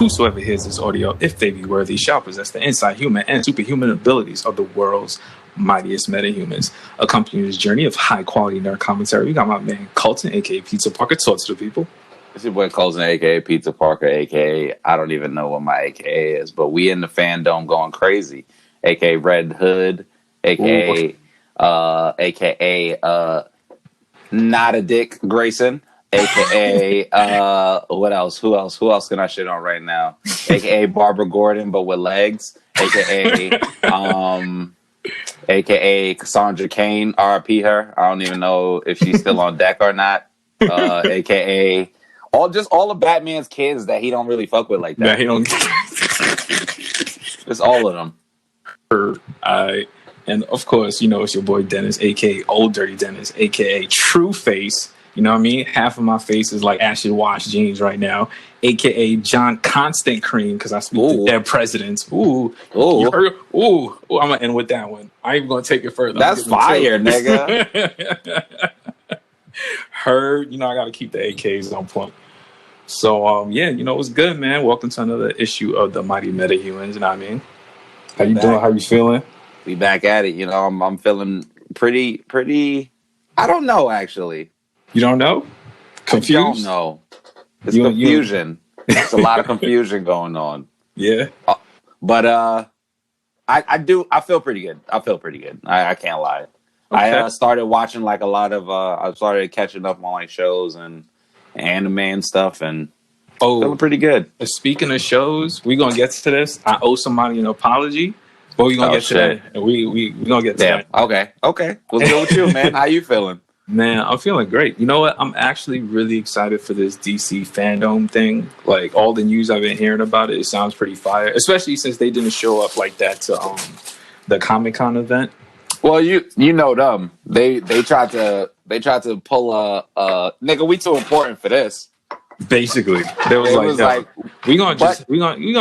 whosoever hears this audio, if they be worthy, shall possess the inside human and superhuman abilities of the world's mightiest metahumans. Accompanying this journey of high-quality nerd commentary, we got my man Colton, a.k.a. Pizza Parker. Talk to the people. It's your boy Colton, a.k.a. Pizza Parker, a.k.a. I don't even know what my a.k.a. is, but we in the FanDome going crazy. A.k.a. Red Hood, a.k.a. Not a Dick Grayson, a.k.a. What else? Who else can I shit on right now? A.k.a. Barbara Gordon, but with legs. A.k.a. Cassandra Cain, R.I.P. her. I don't even know if she's still on deck or not. A.k.a. all of Batman's kids that he don't really fuck with like that. Yeah, he don't. It's all of them. And of course, you know, it's your boy Dennis, a.k.a. Old Dirty Dennis, a.k.a. True Face. You know what I mean? Half of my face is like acid wash jeans right now, a.k.a. John Constant Cream, because I speak to dead presidents. Ooh. I'm going to end with that one. I ain't even going to take it further. That's fire, nigga. Heard, you know, I got to keep the AKs on point. So, yeah, you know, it was good, man. Welcome to another issue of the Mighty Metahumans, you know what I mean? How you doing? How you feeling? We back at it. You know, I'm feeling pretty. I don't know, actually. You don't know? Confused? I don't know. It's confusion. There's a lot of confusion going on. Yeah. But I feel pretty good. I can't lie. Okay. I started watching like a lot of. I started catching up on like shows and anime and stuff, and feeling pretty good. Speaking of shows, we're gonna get to this. I owe somebody an apology. But we're going to get to that. And we're going to get to that. Okay. What's good with you, man? How you feeling? Man, I'm feeling great. You know what? I'm actually really excited for this DC FanDome thing. Like, all the news I've been hearing about it sounds pretty fire. Especially since they didn't show up like that to the Comic-Con event. Well, you know them. They tried to pull a nigga, we too important for this. Basically, they was like, we're gonna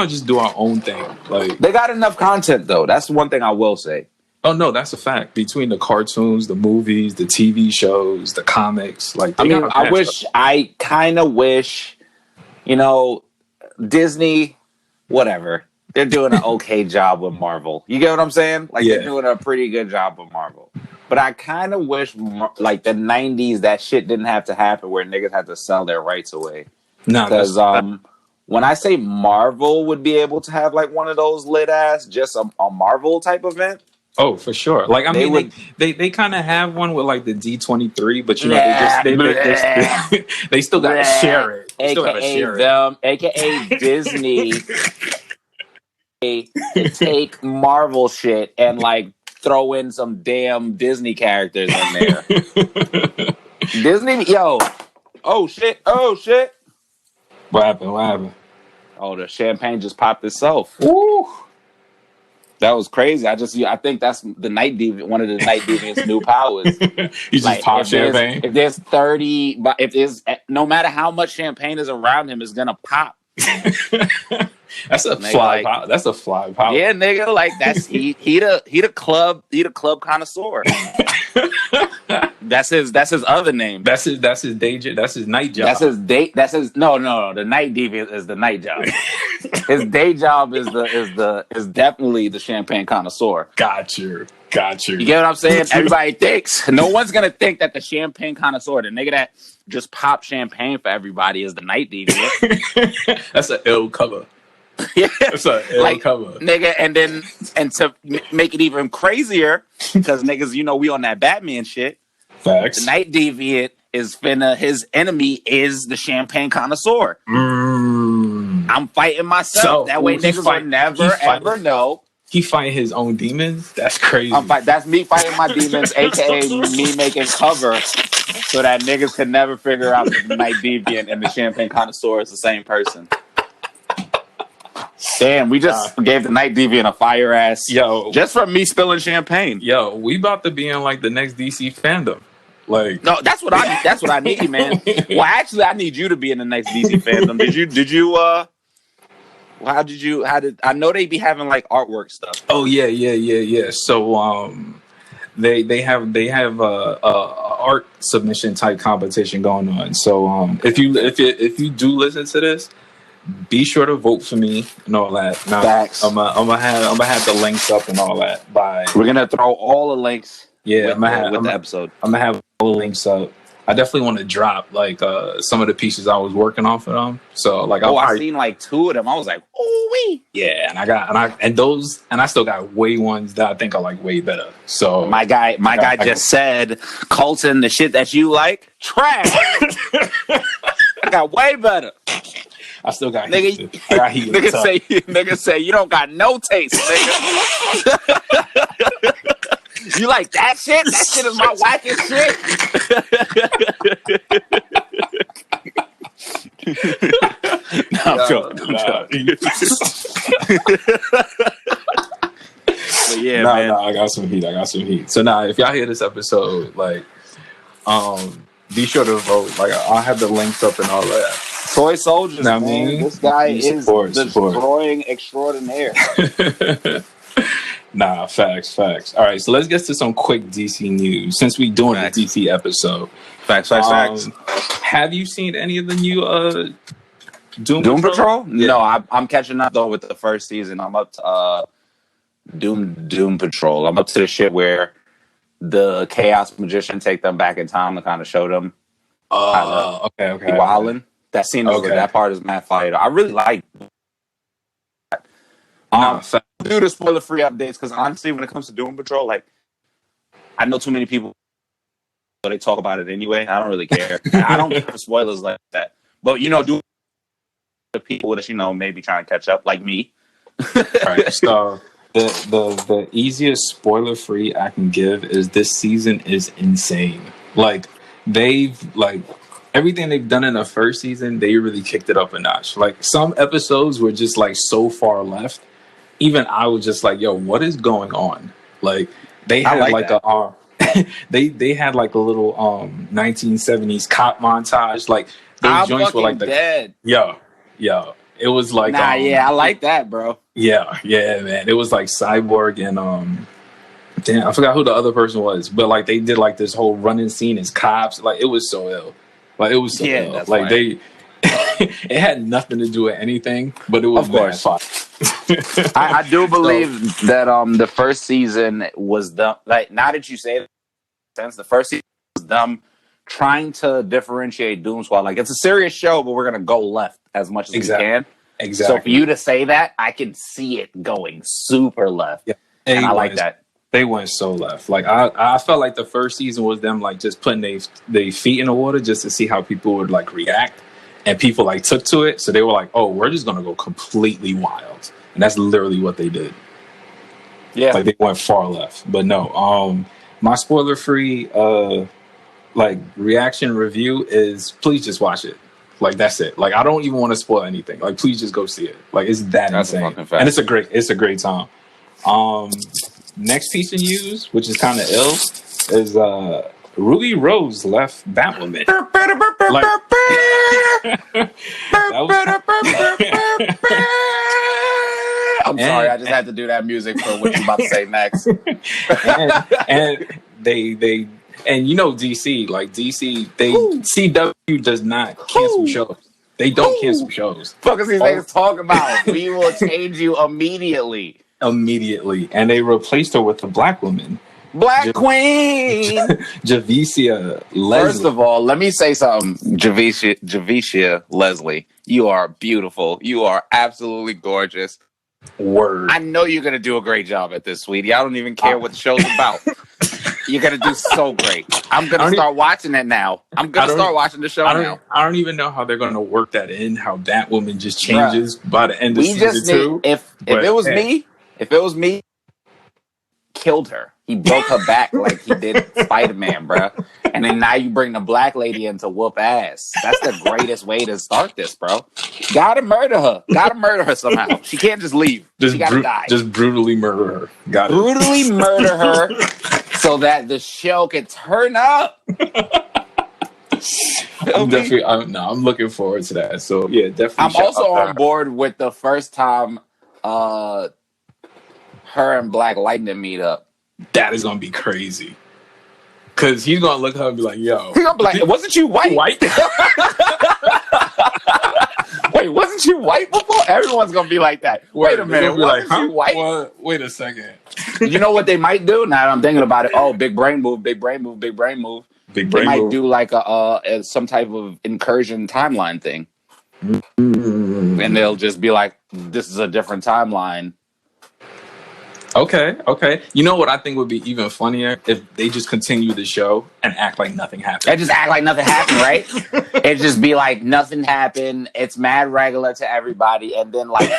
just do our own thing. Like, they got enough content though. That's one thing I will say. Oh no, that's a fact. Between the cartoons, the movies, the TV shows, the comics, like I kind of wish, you know, Disney, whatever. They're doing an okay job with Marvel. You get what I'm saying? Like they're doing a pretty good job with Marvel. But I kind of wish, like, the 90s, that shit didn't have to happen where niggas had to sell their rights away. No, because when I say Marvel would be able to have, like, one of those lit-ass, just a Marvel type event. Oh, for sure. Like, I mean, they kind of have one with, like, the D23, but, you know, they still got to share it. They still got to share them, a.k.a. Disney, to take Marvel shit and, like, throw in some damn Disney characters in there. Disney, yo. Oh shit. What happened? Oh, the champagne just popped itself. Woo. That was crazy. I think that's the Night Deviant, one of the Night Deviant's new powers. You just pop champagne? If there's 30, if there's, no matter how much champagne is around him, it's gonna pop. That's a fly power. That's a fly power. Yeah, nigga, like that's he the club connoisseur. That's his other name. That's his day job. That's his night job. No. The Night Deviant is the night job. His day job is definitely the champagne connoisseur. Got you. You get what I'm saying? Everybody thinks. No one's gonna think that the champagne connoisseur, the nigga that just pop champagne for everybody, is the Night Deviant. That's an ill cover. Yeah, that's an ill cover, nigga. And to make it even crazier, because niggas, you know, we on that Batman shit. Facts. The Night Deviant is his enemy is the champagne connoisseur. I'm fighting myself. So, that way niggas will never ever know. He fighting his own demons? That's crazy. That's me fighting my demons, a.k.a. me making cover so that niggas could never figure out that the Night Deviant and the champagne connoisseur is the same person. Damn, we just gave the Night Deviant a fire ass. Yo, just from me spilling champagne. Yo, we about to be in like the next DC FanDome. Like, no, that's what I need, man. Well, actually, I need you to be in the next DC FanDome. Did you? How did I know they be having like artwork stuff? Oh yeah. So they have a art submission type competition going on. So if you do listen to this, be sure to vote for me and all that. Now, Facts. I'm gonna have the links up and all that. We're gonna throw all the links. Yeah, with the episode. I'm gonna have all the links up. I definitely want to drop like some of the pieces I was working on for them. So like, I seen like 2 of them. I was like, oh wee. Yeah, and I still got way ones that I think are like way better. So my guy just said, Colton, the shit that you like, trash. I got way better. I still got heat. I got heat. Nigga say you don't got no taste, nigga. You like that shit? That shit is my wackest shit. I'm joking. But yeah, man. I got some heat. So now, if y'all hear this episode, like, be sure to vote. Like, I'll have the links up and all that. Toy soldiers, man. I mean, this guy is destroying extraordinaire. Nah, facts. All right, so let's get to some quick DC news since we're doing the DC episode. Facts. Have you seen any of the new Doom Patrol? Yeah. No, I'm catching up though with the first season. I'm up to Doom Patrol. I'm up to the shit where the Chaos Magician take them back in time to kind of show them. Okay. Wildin'. That scene, that part is mad fire. I really like. Do the spoiler-free updates because honestly, when it comes to Doom Patrol, like I know too many people, so they talk about it anyway. I don't really care. I don't care for spoilers like that. But do the people that maybe trying to catch up, like me. Right. So the easiest spoiler-free I can give is this season is insane. Like everything they've done in the first season, they really kicked it up a notch. Like some episodes were just like so far left. Even I was just like, yo, what is going on? Like they had they had like a little 1970s cop montage. Like those joints were like dead. Yo. It was like I like that, bro. Yeah, man. It was like Cyborg and damn, I forgot who the other person was, but like they did like this whole running scene as cops. Like it was so ill. Like it was so ill. Like right. They it had nothing to do with anything, but it was mad fun. I do believe that the first season was now that you say it, since the first season was them trying to differentiate Doom Squad. Like it's a serious show, but we're gonna go left as much as we can. Exactly. So for you to say that, I can see it going super left. Yeah. And I like that. They went so left. Like I felt like the first season was them like just putting their feet in the water just to see how people would like react. And people like took to it. So they were like, oh, we're just going to go completely wild. And that's literally what they did. Yeah. Like they went far left. But no, my spoiler-free like reaction review is please just watch it. Like that's it. Like I don't even want to spoil anything. Like please just go see it. Like it's that's insane. And it's a great time. Next piece of news, which is kind of ill, is Ruby Rose left Batwoman. I'm sorry, I just had to do that music for what you're about to say next. and they DC, like DC, CW does not cancel shows. They don't cancel shows. Fuck is these niggas talking about? We will change you immediately. And they replaced her with a black woman. Black Queen! Javicia Leslie. First of all, let me say something. Javicia Leslie, you are beautiful. You are absolutely gorgeous. Word. I know you're going to do a great job at this, sweetie. I don't even care what the show's about. You're going to do so great. I'm going to start watching it now. I'm going to start watching the show now. I don't even know how they're going to work that in, how Batwoman just changes by the end of season 2. If it was me, killed her. He broke her back like he did Spider-Man, bro. And then now you bring the black lady in to whoop ass. That's the greatest way to start this, bro. Gotta murder her. Gotta murder her somehow. She can't just leave. She gotta die. Just brutally murder her. Brutally murder her so that the show can turn up. I'm looking forward to that. So yeah, definitely. I'm also on board with the first time her and Black Lightning meet up. That is gonna be crazy. Cause he's gonna look at her and be like, yo. He's gonna be like, wasn't you white? Wait, Wait, wasn't she white before? Everyone's gonna be like that. Wait a minute, wasn't she white? What? Wait a second. You know what they might do? Now that I'm thinking about it. Oh, big brain move, big brain move, big brain move. Big brain they move. might do like a some type of incursion timeline thing, and they'll just be like, "This is a different timeline." Okay. You know what I think would be even funnier if they just continue the show and act like nothing happened. They just act like nothing happened, right? It just be like nothing happened. It's mad regular to everybody, and then like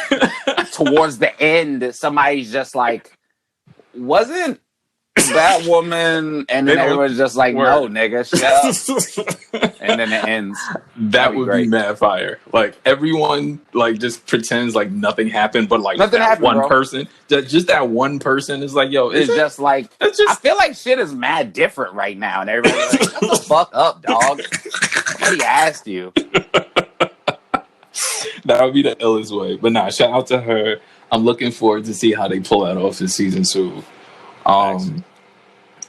towards the end, somebody's just like, "Wasn't that woman?" And then everyone's just like, "No, nigga, shut up." And then it ends. That would be mad fire. Like everyone, like just pretends like nothing happened, but like nothing happened, one bro. person, just that one person is like, "Yo, it's just like." I feel like shit is mad different right now, and everybody's like, "Shut the fuck up, dog." Nobody asked you. That would be the illest way. But nah, shout out to her. I'm looking forward to see how they pull that off in season 2. All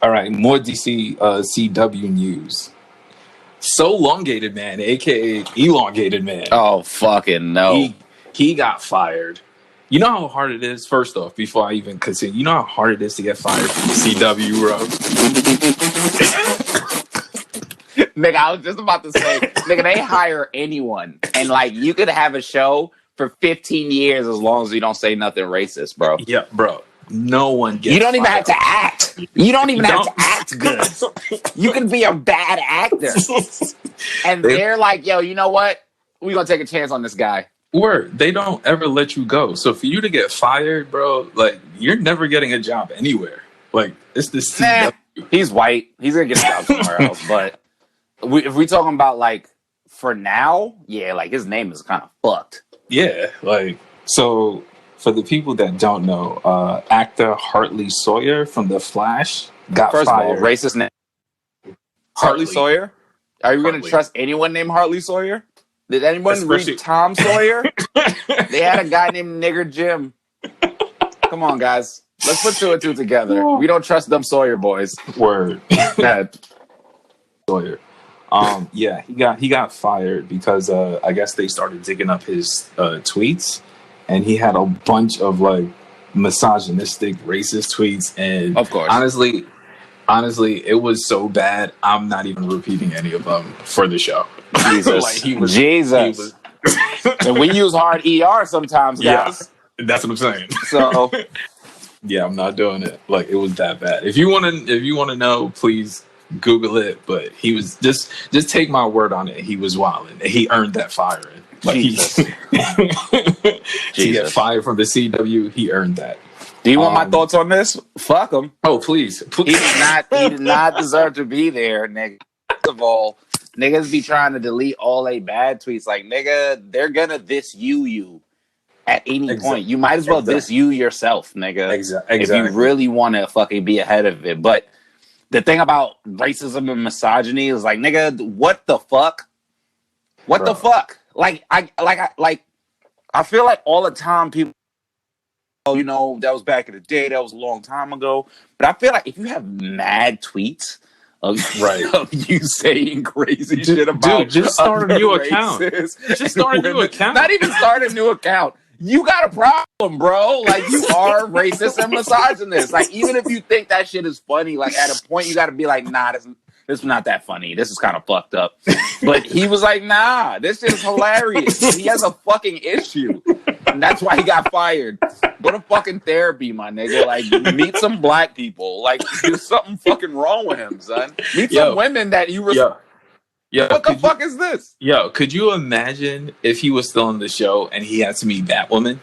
right, more DC CW news. So Elongated Man, aka Elongated Man. Oh fucking no! He got fired. You know how hard it is. First off, before I even continue, you know how hard it is to get fired from the CW, bro. Nigga, I was just about to say, nigga, they hire anyone, and like you could have a show for 15 years as long as you don't say nothing racist, bro. Yeah, bro. No one gets. You don't even fired. have to act. You don't even have to act good. You can be a bad actor. And they're like, "Yo, you know what? We're gonna take a chance on this guy." Word. They don't ever let you go. So for you to get fired, bro, like you're never getting a job anywhere. Like it's the CW. He's white. He's gonna get a job somewhere else. But if we talking about like for now, yeah, like his name is kind of fucked. Yeah, like so. For the people that don't know, actor Hartley Sawyer from The Flash got fired. First of all, racist name. Hartley Sawyer? Are you going to trust anyone named Hartley Sawyer? Did anyone read Tom Sawyer? They had a guy named Nigger Jim. Come on, guys. Let's put 2 and 2 together. We don't trust them Sawyer boys. Word. Sawyer. Yeah, he got fired because I guess they started digging up his tweets. And he had a bunch of like misogynistic, racist tweets, and of course, honestly, it was so bad. I'm not even repeating any of them for the show. Jesus, like Jesus. And we use hard ER sometimes, guys. Yeah, that's what I'm saying. So, yeah, I'm not doing it. Like it was that bad. If you want to know, please Google it. But he was just take my word on it. He was wilding. He earned that firing. Like to get fired from the CW, he earned that. Do you want my thoughts on this? Fuck him. Oh, please. He did not deserve to be there, nigga. First of all, niggas be trying to delete all they bad tweets. Like, nigga, they're gonna diss you at any point. You might as well diss you yourself, nigga. Exactly. If you really want to fucking be ahead of it. But the thing about racism and misogyny is like, nigga, what the fuck? What the fuck? I feel like all the time people, you know, that was back in the day, that was a long time ago. But I feel like if you have mad tweets of you saying crazy shit about just start a new account. Just start a new account. Not even start a new account. You got a problem, bro. Like you are racist and misogynist. Like even if you think that shit is funny, like at a point you got to be like, nah, this is not that funny. This is kind of fucked up. But he was like, nah, this shit is hilarious. He has a fucking issue. And that's why he got fired. Go to fucking therapy, my nigga. Like, meet some black people. Like, there's something fucking wrong with him, son. Meet some women that you respect. What the fuck is this? Yo, could you imagine if he was still on the show and he had to meet Batwoman?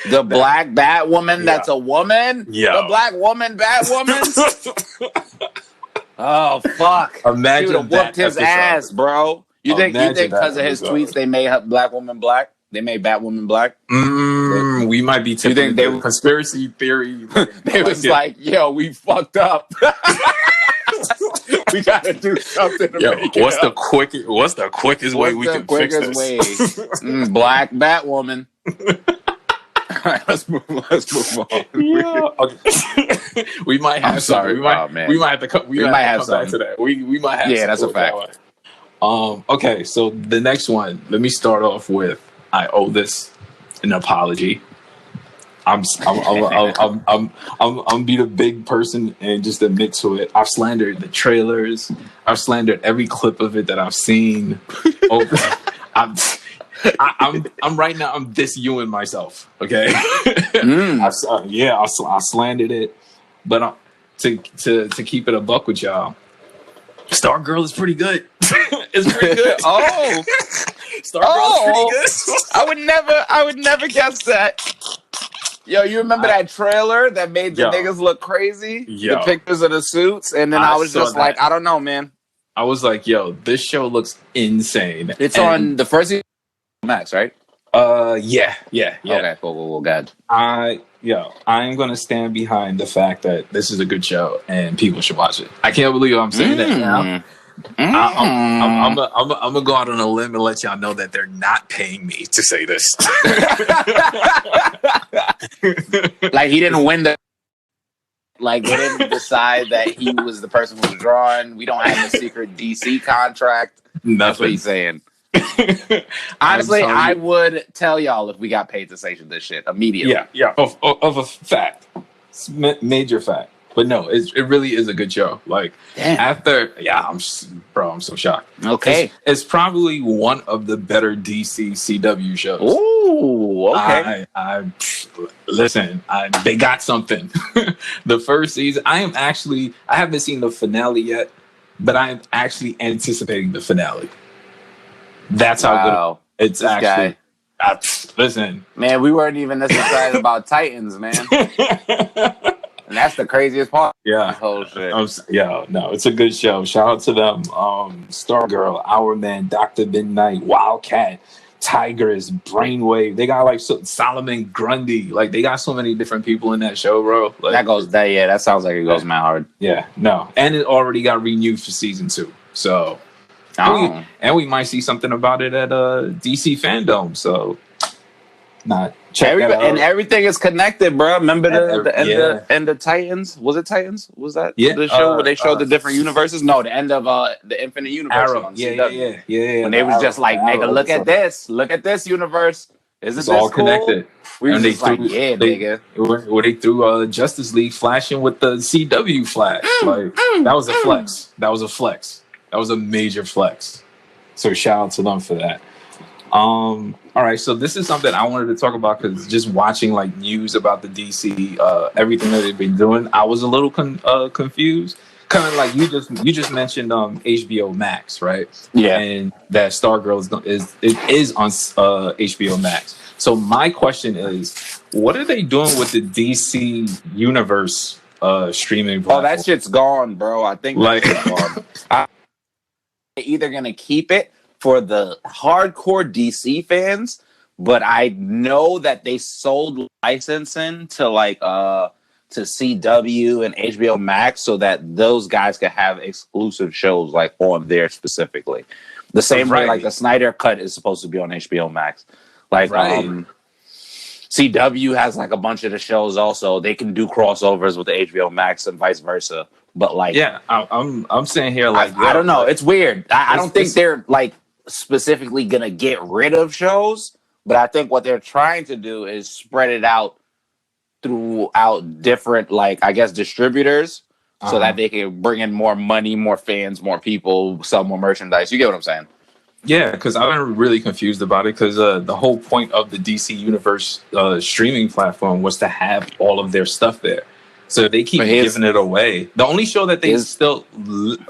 The black Batwoman that's a woman? The black woman Batwoman? Oh, fuck. Imagine he would have whooped his ass, bro. You think because of his tweets they made black woman black? They made Batwoman black? We might be tipping. You think they were conspiracy theory? They was like, yo, we fucked up. We gotta do something to make it up. What's the quickest way we can fix this? Black Batwoman. All right, let's move on. Yeah. Okay. We might have. I'm sorry. We might have to come. We might have to come back to that. We might have. Yeah, that's a fact. Okay, so the next one. Let me start off with I owe this an apology. I'm be the big person and just admit to it. I've slandered the trailers. I've slandered every clip of it that I've seen. I'm right now. I'm disyouing myself. Okay. I slandered it, but to keep it a buck with y'all, Stargirl is pretty good. It's pretty good. Stargirl is pretty good. I would never guess that. Yo, you remember that trailer that made the niggas look crazy? The pictures of the suits, and then I was just like, I don't know, man. I was like, yo, this show looks insane. It's on the first season of Max, right? Yeah. Okay, cool, good. I am gonna stand behind the fact that this is a good show and people should watch it. I can't believe I'm saying that now. I'm gonna go out on a limb and let y'all know that they're not paying me to say this. Like he didn't win the. Like they didn't decide that he was the person who was drawing. We don't have a secret DC contract. Nothing. That's what he's saying. Honestly, I would tell y'all if we got paid to say this shit immediately. Yeah, of a fact, it's major fact. But no, it really is a good show. Like I'm so shocked. Okay, it's probably one of the better DC CW shows. Ooh, okay. Listen, they got something. The first season, I haven't seen the finale yet, but I am actually anticipating the finale. That's how good it's actually. Listen, man, we weren't even this excited about Titans, man. And that's the craziest part. Yeah. Whole shit. No, it's a good show. Shout out to them. Stargirl, Our Man, Dr. Midnight, Wildcat, Tigress, Brainwave. They got like Solomon Grundy. Like they got so many different people in that show, bro. Like, that sounds like it goes mad hard. Yeah, no. And it already got renewed for season 2. So and we might see something about it at DC FanDome. So check that out. And everything is connected, bro. Remember the end of Titans? Was it Titans? Was that the show where they showed the different universes? No, the end of the Infinite Universe. Arrow. On CW. When they was just like, nigga, look at this universe. It's all cool? Connected. We were just like, nigga. Where they threw Justice League flashing with the CW flash. That was a flex. That was a major flex. So shout out to them for that. All right, so this is something I wanted to talk about because just watching like news about the DC, everything that they've been doing, I was a little confused. Kind of like you just mentioned HBO Max, right? Yeah, and that Stargirl is on HBO Max. So my question is, what are they doing with the DC Universe streaming platform? Oh, that shit's gone, bro. I think that's gone. They're either gonna keep it for the hardcore DC fans, but I know that they sold licensing to to CW and HBO Max so that those guys could have exclusive shows like on there specifically. The same way like the Snyder Cut is supposed to be on HBO Max. CW has like a bunch of the shows also. They can do crossovers with the HBO Max and vice versa. But I'm saying here I don't know. It's weird. I don't think they're like specifically gonna get rid of shows, but I think what they're trying to do is spread it out throughout different distributors so that they can bring in more money, more fans, more people, sell more merchandise. You get what I'm saying? Yeah, because I've been really confused about it because the whole point of the DC Universe streaming platform was to have all of their stuff there. So they keep giving it away. The only show that they still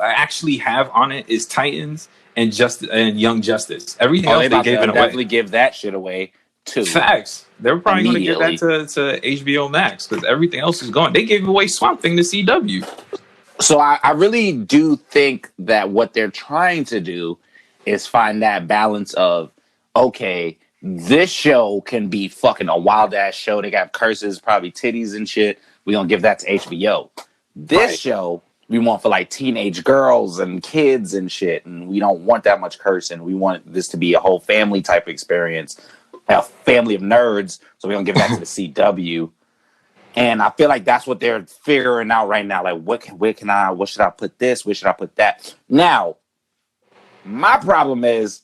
actually have on it is Titans and Young Justice. Everything else they gave it away. Definitely give that shit away too. Facts. They're probably going to give that to HBO Max because everything else is gone. They gave away Swamp Thing to CW. So I really do think that what they're trying to do is find that balance of, okay, this show can be fucking a wild ass show. They got curses, probably titties and shit. We're going to give that to HBO. This show, we want for like teenage girls and kids and shit. And we don't want that much cursing. We want this to be a whole family type experience, a family of nerds. So we're going to give that to the CW. And I feel like that's what they're figuring out right now. Like, what should I put this? Where should I put that? Now, My problem is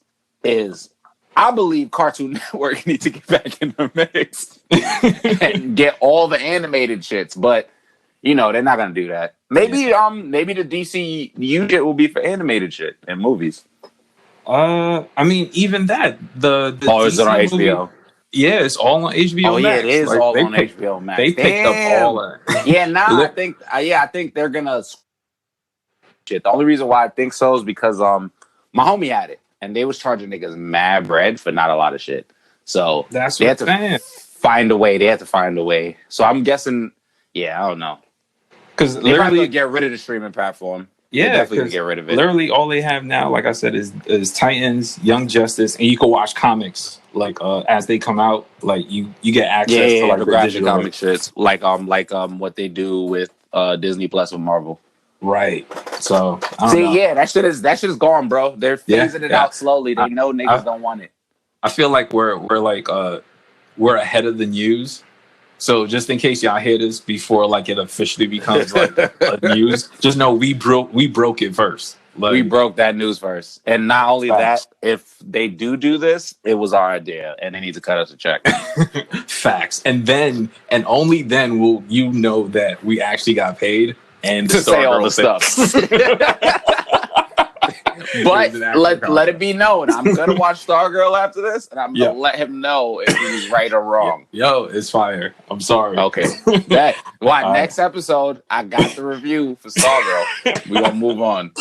I believe Cartoon Network needs to get back in the mix and get all the animated shits, but you know they're not gonna do that. Maybe the DCEU shit will be for animated shit and movies. I mean, even that the is it on HBO? Movie, yeah, it's all on HBO. Oh Max. yeah, it is like, all on HBO Max. They picked up all that. Yeah, I think they're gonna shit. The only reason why I think so is because my homie had it and they was charging niggas mad bread for not a lot of shit. So that's they had to find a way. They had to find a way. So I'm guessing, I don't know. Because they probably gonna get rid of the streaming platform. Yeah, definitely gonna get rid of it. Literally, all they have now, like I said, is Titans, Young Justice, and you can watch comics like as they come out. Like you get access to like the graphic comic shits, like what they do with Disney Plus with Marvel. Right. So I don't know. that shit is gone, bro. They're phasing it out slowly. They know niggas don't want it. I feel like we're ahead of the news. So just in case y'all hear this before like it officially becomes like a news, just know we broke it first. Like, we broke that news first. And not only that, if they do this, it was our idea and they need to cut us a check. Facts. And only then will you know that we actually got paid and to say all the stuff. But let it be known, I'm gonna watch Stargirl after this, and I'm gonna let him know if he's right or wrong. Yo, it's fire. I'm sorry. Okay. Next episode, I got the review for Stargirl. We gonna move on.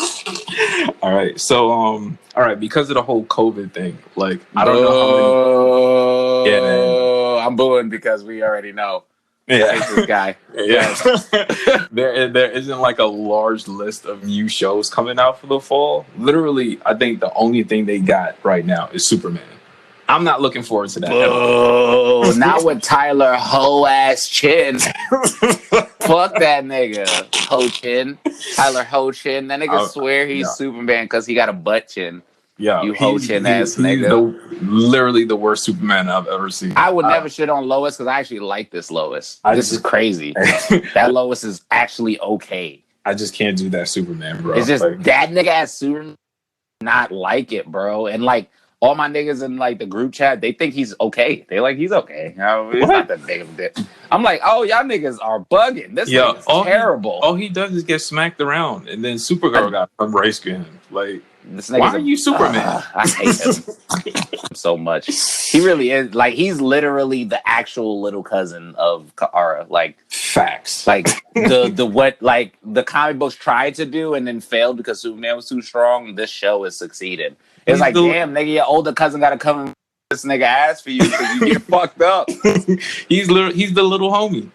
All right. So all right, because of the whole COVID thing, like I don't know how many. Yeah, man. I'm booing because we already know. Yeah, I hate this guy. Yeah, there isn't like a large list of new shows coming out for the fall. Literally, I think the only thing they got right now is Superman. I'm not looking forward to that. Oh, not with Tyler Ho-ass Chin. Fuck that nigga, Ho Chin. Tyler Ho Chin. That nigga swear he's Superman because he got a butt chin. Yeah, you Ho Chin ass nigga. Literally the worst Superman I've ever seen. I would never shit on Lois because I actually like this Lois. This is crazy. That Lois is actually okay. I just can't do that Superman, bro. It's just that nigga as Superman, not like it, bro. And like all my niggas in like the group chat, they think he's okay. They like he's okay. You know, he's not that big of a dick. I'm like, oh, y'all niggas are bugging. This nigga's terrible. All he does is get smacked around, and then Supergirl got embraced him. Like, why are you Superman? I hate him so much. He really is. Like, he's literally the actual little cousin of Kara. Like, facts. Like the comic books tried to do and then failed because Superman was too strong. This show has succeeded. It's like, damn, nigga, your older cousin got to come this nigga ass for you because you get fucked up. He's the little homie.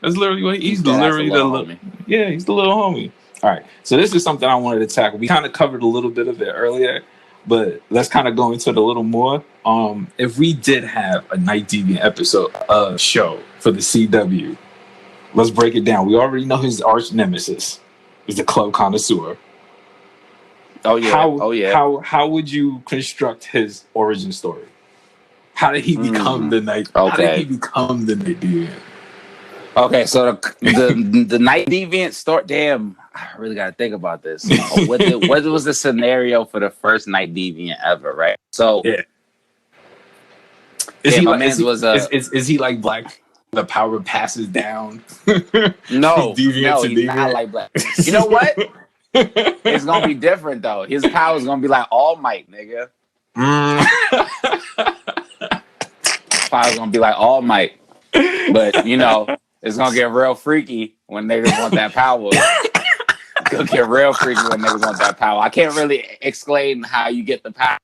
That's literally what he's literally the little homie. Yeah, he's the little homie. All right, so this is something I wanted to tackle. We kind of covered a little bit of it earlier, but let's kind of go into it a little more. If we did have a Night Deviant show for the CW, let's break it down. We already know his arch nemesis is the club connoisseur. Oh yeah. How would you construct his origin story? How did he become the Night? Okay. How did he become the Night Deviant? Okay, so the Night Deviant story. Damn, I really got to think about this. What was the scenario for the first Night Deviant ever? Right. So is he like Black? The power passes down. No, he's not like Black. You know what? It's gonna be different though. His power is gonna be like All Might, nigga. Power's gonna be like All Might, but you know it's gonna get real freaky when niggas want that power. It's gonna get real freaky when niggas want that power. I can't really explain how you get the power.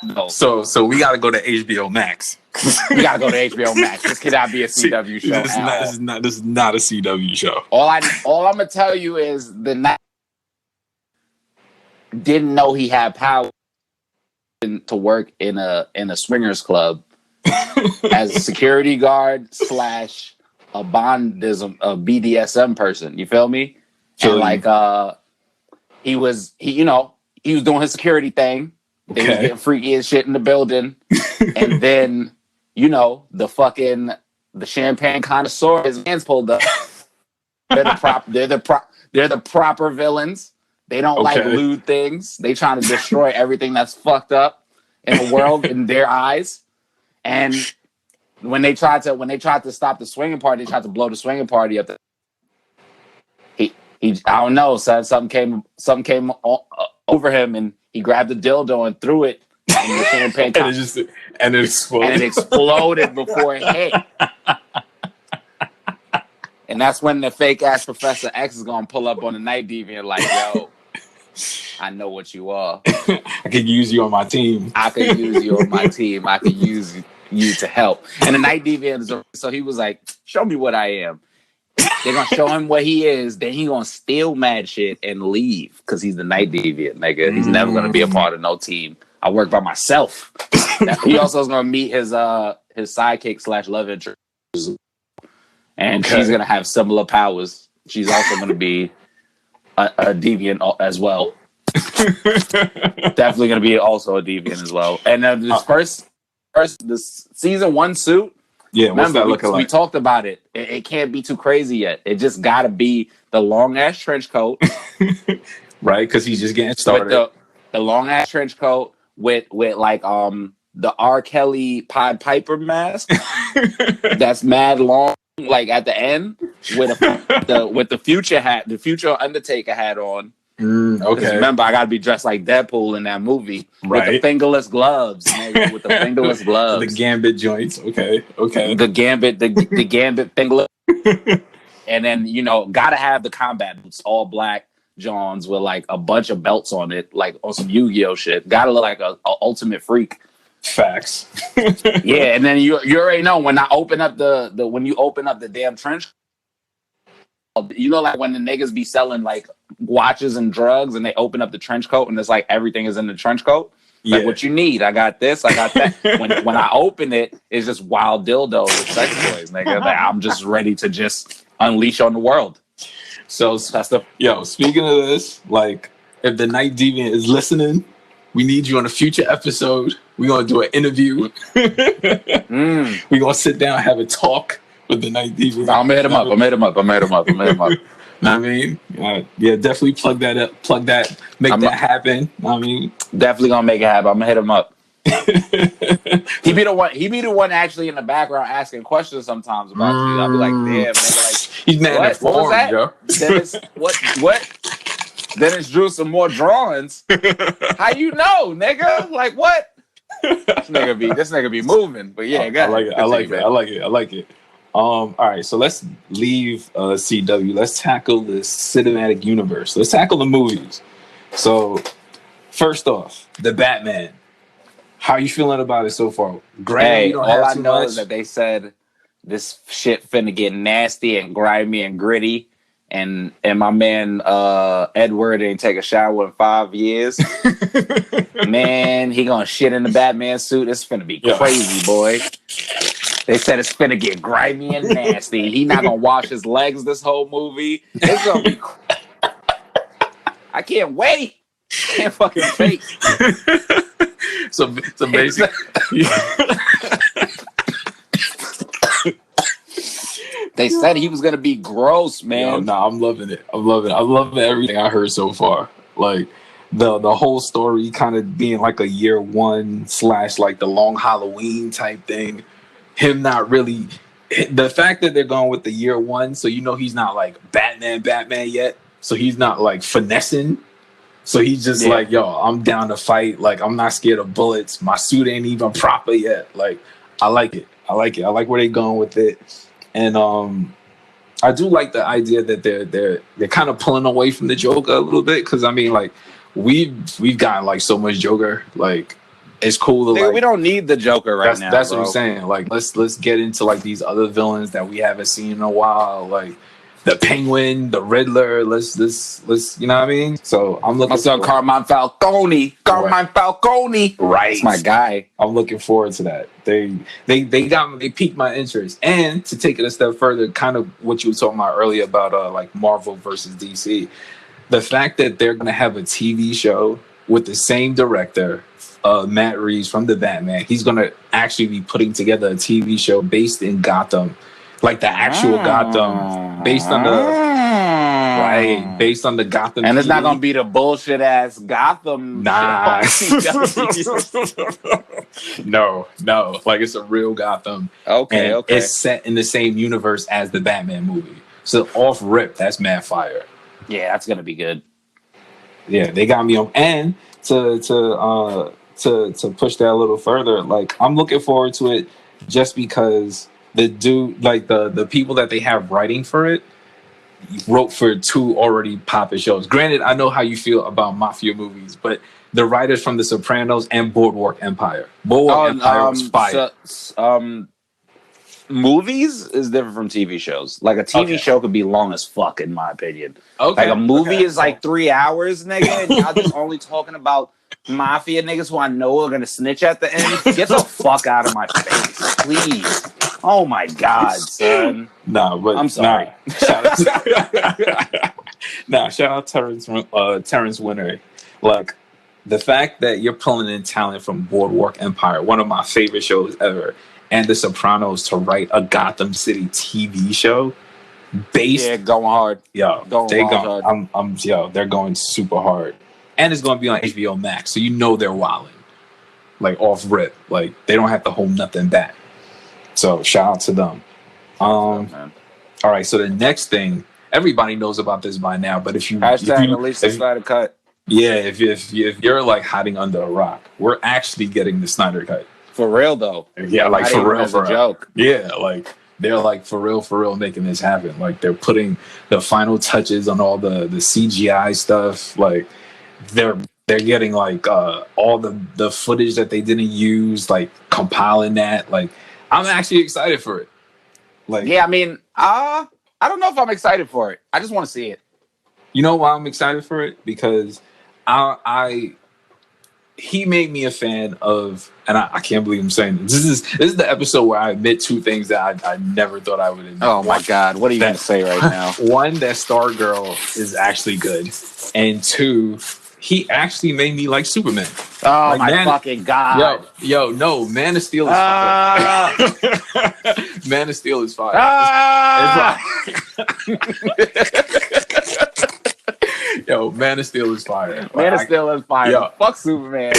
No. So we gotta go to HBO Max. We gotta go to HBO Max. This cannot be a CW show. This is not a CW show. All I'm gonna tell you is the Night didn't know he had power to work in a swingers club as a security guard / a BDSM person. You feel me? And like he was doing his security thing. They was getting freaky as shit in the building. And then, the champagne connoisseur, his hands pulled up. They're the proper villains. They don't like lewd things. They trying to destroy everything that's fucked up in the world in their eyes. And when they tried to stop the swinging party, they tried to blow the swinging party up. He I don't know, son. Something came over him, and he grabbed the dildo and threw it in the champagne cup. And it exploded. And it exploded before it hit. And that's when the fake ass Professor X is gonna pull up on the Night Deviant like, yo, I know what you are. I could use you on my team. I could use you on my team. I could use you to help. And the Night Deviant so he was like, show me what I am. They're gonna show him what he is, then he gonna steal mad shit and leave because he's the Night Deviant, nigga. He's never gonna be a part of no team. I work by myself. He also is gonna meet his sidekick / love interest, and she's gonna have similar powers. She's also gonna be a deviant as well. Definitely gonna be also a deviant as well. And this first this season 1 suit. Yeah, what's that looking like? We talked about it. It can't be too crazy yet. It just gotta be the long ass trench coat, right? Because he's just getting started. With the long ass trench coat with like the R. Kelly Pied Piper mask that's mad long, like at the end with the future hat, the future Undertaker hat on. Okay. Remember, I gotta be dressed like Deadpool in that movie, right? With the fingerless gloves, nigga, with the fingerless gloves, the gambit joints. Okay. The gambit fingerless, and then gotta have the combat boots, all black Johns with like a bunch of belts on it, like on some Yu-Gi-Oh shit. Gotta look like a ultimate freak. Facts. Yeah, and then you already know when I open up when you open up the damn trench. Like when the niggas be selling like watches and drugs and they open up the trench coat and it's like everything is in the trench coat. Yeah. Like what you need, I got this, I got that. when I open it, it's just wild dildos with sex toys, nigga. Like, I'm just ready to just unleash on the world. So that's speaking of this, like if the Night Deviant is listening, we need you on a future episode. We're gonna do an interview. We're gonna sit down, have a talk with the Night Deviant. I'm gonna hit him up. I mean, yeah, definitely plug that up. Make that happen. I mean, definitely gonna make it happen. I'm gonna hit him up. He be the one actually in the background asking questions sometimes about you. I'll be like, damn, nigga, like he's mad at what was that? Yo. Dennis, what? Dennis drew some more drawings. How you know, nigga? Like what? This nigga be moving. But yeah, I like it. All right, so let's leave CW. Let's tackle the cinematic universe. Let's tackle the movies. So, first off, the Batman. How are you feeling about it so far? Hey, all I know is that they said this shit finna get nasty and grimy and gritty, and my man Edward ain't take a shower in 5 years. Man, he gonna shit in the Batman suit. It's finna be crazy, boy. They said it's finna get grimy and nasty. He not gonna wash his legs this whole movie. It's gonna be. I can't wait. Can't fucking wait. So basically, they said he was gonna be gross, man. I'm loving it. I'm loving everything I heard so far. Like the whole story kind of being like a year one / like the long Halloween type thing. Him not really, the fact that they're going with the year one, so he's not like Batman yet. So he's not like finessing. So he's just like, yo, I'm down to fight. Like, I'm not scared of bullets. My suit ain't even proper yet. Like, I like it. I like where they're going with it. And I do like the idea that they're kind of pulling away from the Joker a little bit. Cause I mean, like, we've gotten like so much Joker, like, it's cool to we don't need the Joker right now. That's what I'm saying. Like, let's get into like these other villains that we haven't seen in a while, like the Penguin, the Riddler. Let's you know what I mean? So I'm looking. My son Carmine Falcone. Right, that's my guy. I'm looking forward to that. They piqued my interest, and to take it a step further, kind of what you were talking about earlier about like Marvel versus DC. The fact that they're gonna have a TV show with the same director. Matt Reeves from the Batman. He's going to actually be putting together a TV show based in Gotham. like the actual Gotham, based on the Gotham. And it's TV. not gonna be the bullshit ass Gotham. Nah. No. Like it's a real Gotham. Okay. It's set in the same universe as the Batman movie. So off rip, that's mad fire. Yeah, that's gonna be good. Yeah, they got me on. And to push that a little further, like I'm looking forward to it just because the dude, like the people that they have writing for it, wrote for 2 already popping shows. Granted, I know how you feel about mafia movies, but the writers from The Sopranos and Boardwalk Empire. Empire was fire. Movies is different from TV shows. Like a TV show could be long as fuck, in my opinion. Like a movie is like 3 hours, nigga, and y'all just only talking about mafia niggas who I know are gonna snitch at the end. Get the fuck out of my face, please. Oh my god, son. Nah, but I'm sorry. Shout out Terrence Winter. Like the fact that you're pulling in talent from Boardwalk Empire, one of my favorite shows ever, and The Sopranos to write a Gotham City TV show based going hard. They're going super hard. And it's going to be on HBO Max, so you know they're wilding. Like off rip. Like they don't have to hold nothing back. So shout out to them. All right, so the next thing, everybody knows about this by now, but if you release the Snyder Cut. Yeah, if you're like hiding under a rock, we're actually getting the Snyder Cut. For real though. Yeah, like for real, for a joke. Yeah, like they're like for real making this happen. Like they're putting the final touches on all the CGI stuff. Like they're getting like all the footage that they didn't use, like compiling that. Like I'm actually excited for it. Like yeah, I mean, I don't know if I'm excited for it. I just want to see it. You know why I'm excited for it? Because he made me a fan of, and I can't believe I'm saying this. This is the episode where I admit 2 things that I never thought I would admit. Oh my god, what are you going to say right now? 1, that Stargirl is actually good, and 2, he actually made me like Superman. Oh like, my fucking god! No, Man of Steel is fire. Man of Steel is fire. Yo, Man of Steel is fire. Man of Steel is fire. Yo, fuck Superman,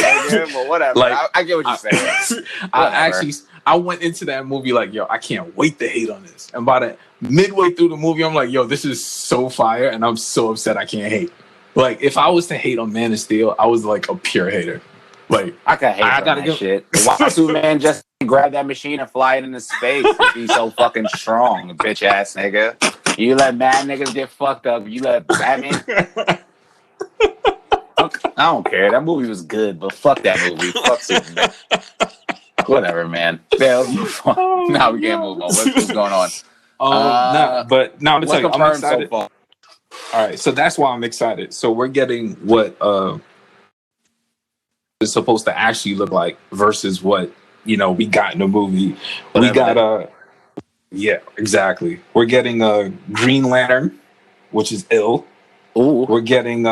but whatever. Like, I get what you're saying. I went into that movie like, yo, I can't wait to hate on this. And by the midway through the movie, I'm like, yo, this is so fire, and I'm so upset I can't hate. Like, if I was to hate on Man of Steel, I was like a pure hater. Like, I could hate on that shit. Why Superman just grab that machine and fly it into space if he's so fucking strong, bitch ass nigga? You let mad niggas get fucked up. You let Batman. I don't care. That movie was good, but fuck that movie. Fuck Superman. Whatever, man. Now we can't move on. What's going on? I'm gonna tell you, I'm excited. So all right, so that's why I'm excited. So we're getting what is supposed to actually look like versus what we got in the movie. We got yeah, exactly. We're getting a Green Lantern, which is ill. Ooh. We're getting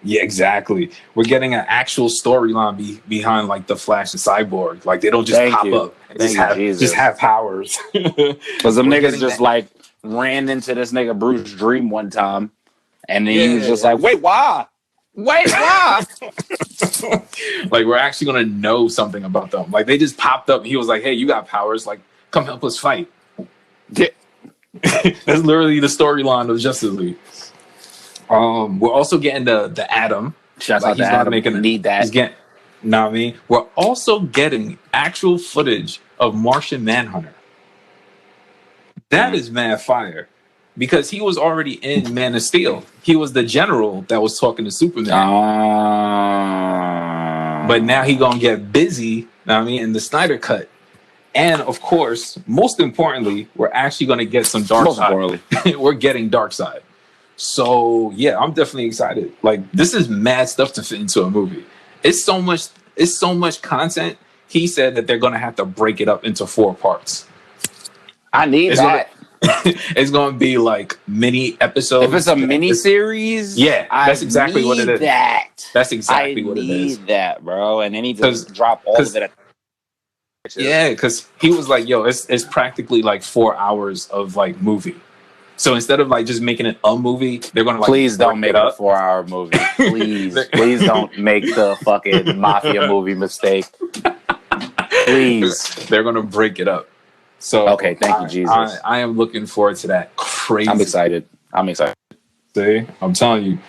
exactly. We're getting an actual storyline behind like the Flash and Cyborg. Like they don't just pop up. Just have powers. Because them niggas just like ran into this nigga Bruce Dream one time, and then he was just like, "Wait, why? Wait, why?" Like we're actually gonna know something about them. Like they just popped up. He was like, "Hey, you got powers. Like, come help us fight." Yeah. That's literally the storyline of Justice League. We're also getting the Atom. Shouts out to Atom. Need that. He's getting. Know what I mean? We're also getting actual footage of Martian Manhunter. That is mad fire. Because he was already in Man of Steel. He was the general that was talking to Superman. But now he gonna get busy, know what I mean, in the Snyder Cut. And of course, most importantly, we're actually gonna get some Darkseid. We're getting Darkseid. So yeah, I'm definitely excited. Like this is mad stuff to fit into a movie. It's so much content. He said that they're gonna have to break it up into 4 parts. I need that. It's gonna be like mini episodes. If it's a mini series, yeah, that's exactly what it is. That's exactly what it is. I need that, bro. And then he just drop all of it. Yeah, because he was like, "Yo, it's practically like 4 hours of like movie." So instead of like just making it a movie, they're gonna like please don't make it a 4-hour movie. Please don't make the fucking mafia movie mistake. Please, they're gonna break it up. So okay, thank you, Jesus. I am looking forward to that. Crazy. I'm excited. See, I'm telling you.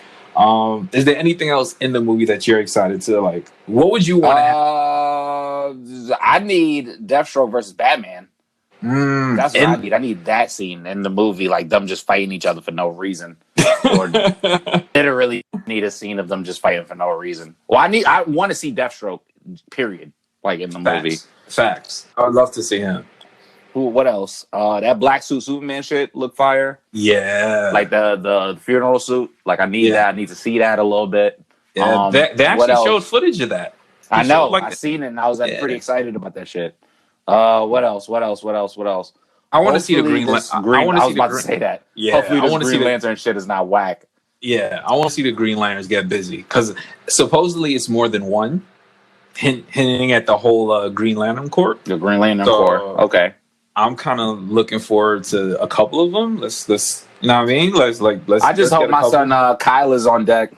Is there anything else in the movie that you're excited to like? What would you want to have? I need Deathstroke versus Batman. That's what I need. I need that scene in the movie, like them just fighting each other for no reason, or literally need a scene of them just fighting for no reason. Well, I want to see Deathstroke. Period. Like in the movie. Facts. I would love to see him. What else? That black suit Superman shit look fire. Yeah. Like the funeral suit. Like I need that. I need to see that a little bit. Yeah. They actually showed footage of that. I know. I seen it and I was pretty excited about that shit. What else? I want to see the Green Lantern. I was about to say that. Yeah. Hopefully this Green Lantern shit is not whack. Yeah. I want to see the Green Lanterns get busy. Because supposedly it's more than one. Hinting at the whole Green Lantern Corps. The Green Lantern Corps. Okay. I'm kind of looking forward to a couple of them. Let's you know what I mean? Let's. I just hope my son Kyle is on deck.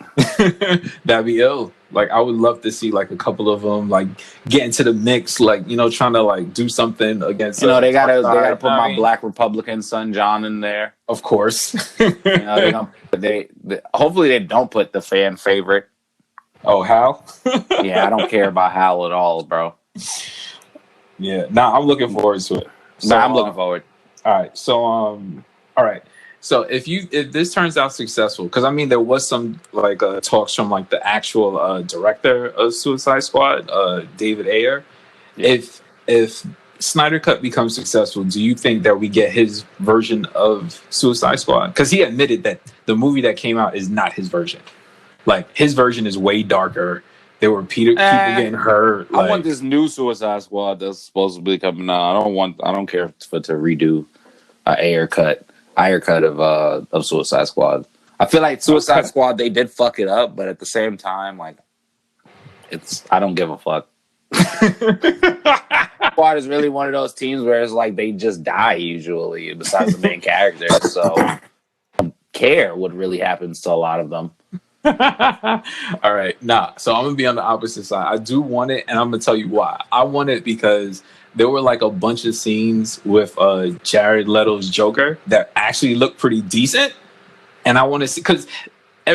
That'd be ill. Like I would love to see like a couple of them like get into the mix, like trying to like do something against. They gotta put my Black Republican son John in there. Of course. They hopefully they don't put the fan favorite. Oh, Hal? Yeah, I don't care about Hal at all, bro. Yeah, I'm looking forward to it. So, I'm looking forward. All right. So, all right. So if this turns out successful, because I mean there was some like talks from like the actual director of Suicide Squad, David Ayer. Yeah. If Snyder Cut becomes successful, do you think that we get his version of Suicide Squad? Because he admitted that the movie that came out is not his version. Like his version is way darker. There were people getting hurt. I want this new Suicide Squad that's supposed to be coming out. I don't care to redo an Ayer cut of Suicide Squad. I feel like Suicide Squad they did fuck it up, but at the same time, like I don't give a fuck. Squad is really one of those teams where it's like they just die usually, besides the main character. So I don't care what really happens to a lot of them. All right. So I'm gonna be on the opposite side. I do want it, and I'm gonna tell you why. I want it because there were like a bunch of scenes with Jared Leto's Joker that actually looked pretty decent, and I want to see because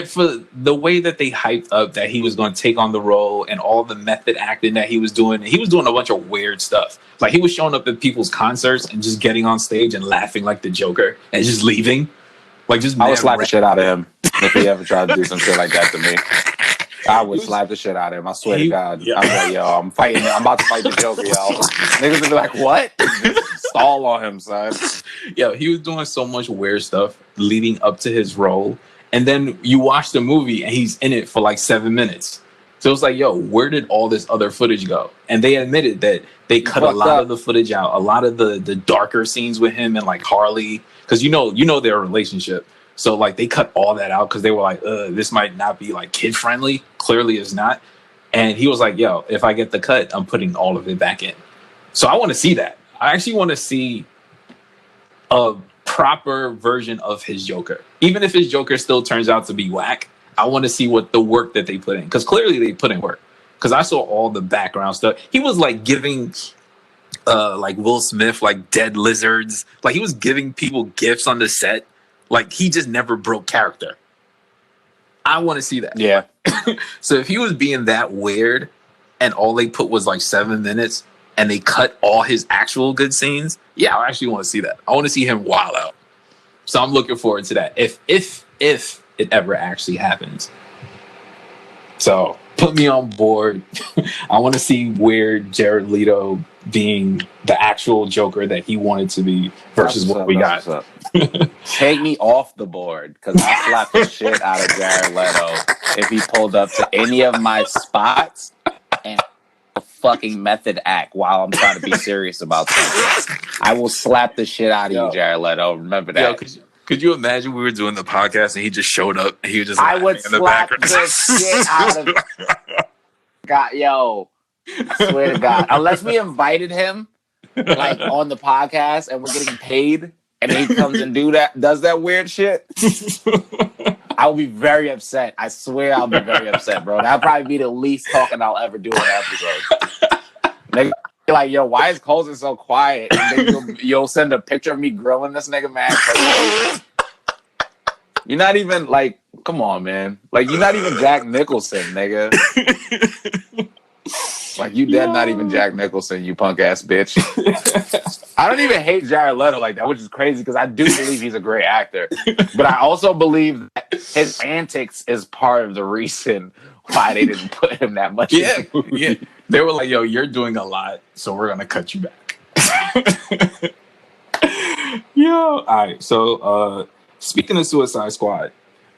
for the way that they hyped up that he was going to take on the role and all the method acting that he was doing a bunch of weird stuff. Like he was showing up at people's concerts and just getting on stage and laughing like the Joker and just leaving. Like just I would slap the shit out of him if he ever tried to do some shit like that to me. I would slap the shit out of him. I swear to God. Yeah. I'm like, yo, I'm about to fight the Joker, yo. Niggas would be like, what? Stall on him, son. Yo, he was doing so much weird stuff leading up to his role. And then you watch the movie and he's in it for like 7 minutes. So it's like, yo, where did all this other footage go? And they admitted that they cut a lot of the footage out, a lot of the darker scenes with him and like Harley. Because you know their relationship. So like they cut all that out because they were like, this might not be like kid friendly. Clearly it's not. And he was like, yo, if I get the cut, I'm putting all of it back in. So I want to see that. I actually want to see a proper version of his Joker. Even if his Joker still turns out to be whack, I want to see what the work that they put in. Because clearly they put in work. Because I saw all the background stuff. He was like giving like Will Smith like dead lizards. Like he was giving people gifts on the set. Like he just never broke character. I want to see that. Yeah. So if he was being that weird and all they put was like 7 minutes and they cut all his actual good scenes, yeah, I actually want to see that. I want to see him wild out. So I'm looking forward to that. If it ever actually happens. So put me on board. I want to see where Jared Leto being the actual Joker that he wanted to be versus what we got. Take me off the board because I slapped the shit out of Jared Leto if he pulled up to any of my spots and a fucking method act while I'm trying to be serious about something. I will slap the shit out of you, Jared Leto. Remember that. Could you imagine we were doing the podcast and he just showed up and he was just I would slap the shit out of God, yo. I swear to God. Unless we invited him like on the podcast and we're getting paid and he comes and does that weird shit, I'll be very upset. I swear I'll be very upset, bro. That'll probably be the least talking I'll ever do in an episode. Nigga, like, yo, why is Colton so quiet? And then you'll send a picture of me grilling this nigga, man. You're not even, like, come on, man. Like, you're not even Jack Nicholson, nigga. Like, you dead not even Jack Nicholson, you punk-ass bitch. I don't even hate Jared Leto like that, which is crazy because I do believe he's a great actor. But I also believe that his antics is part of the reason why they didn't put him that much in the movie. Yeah. They were like, yo, you're doing a lot, so we're going to cut you back. Yo, all right. So, speaking of Suicide Squad,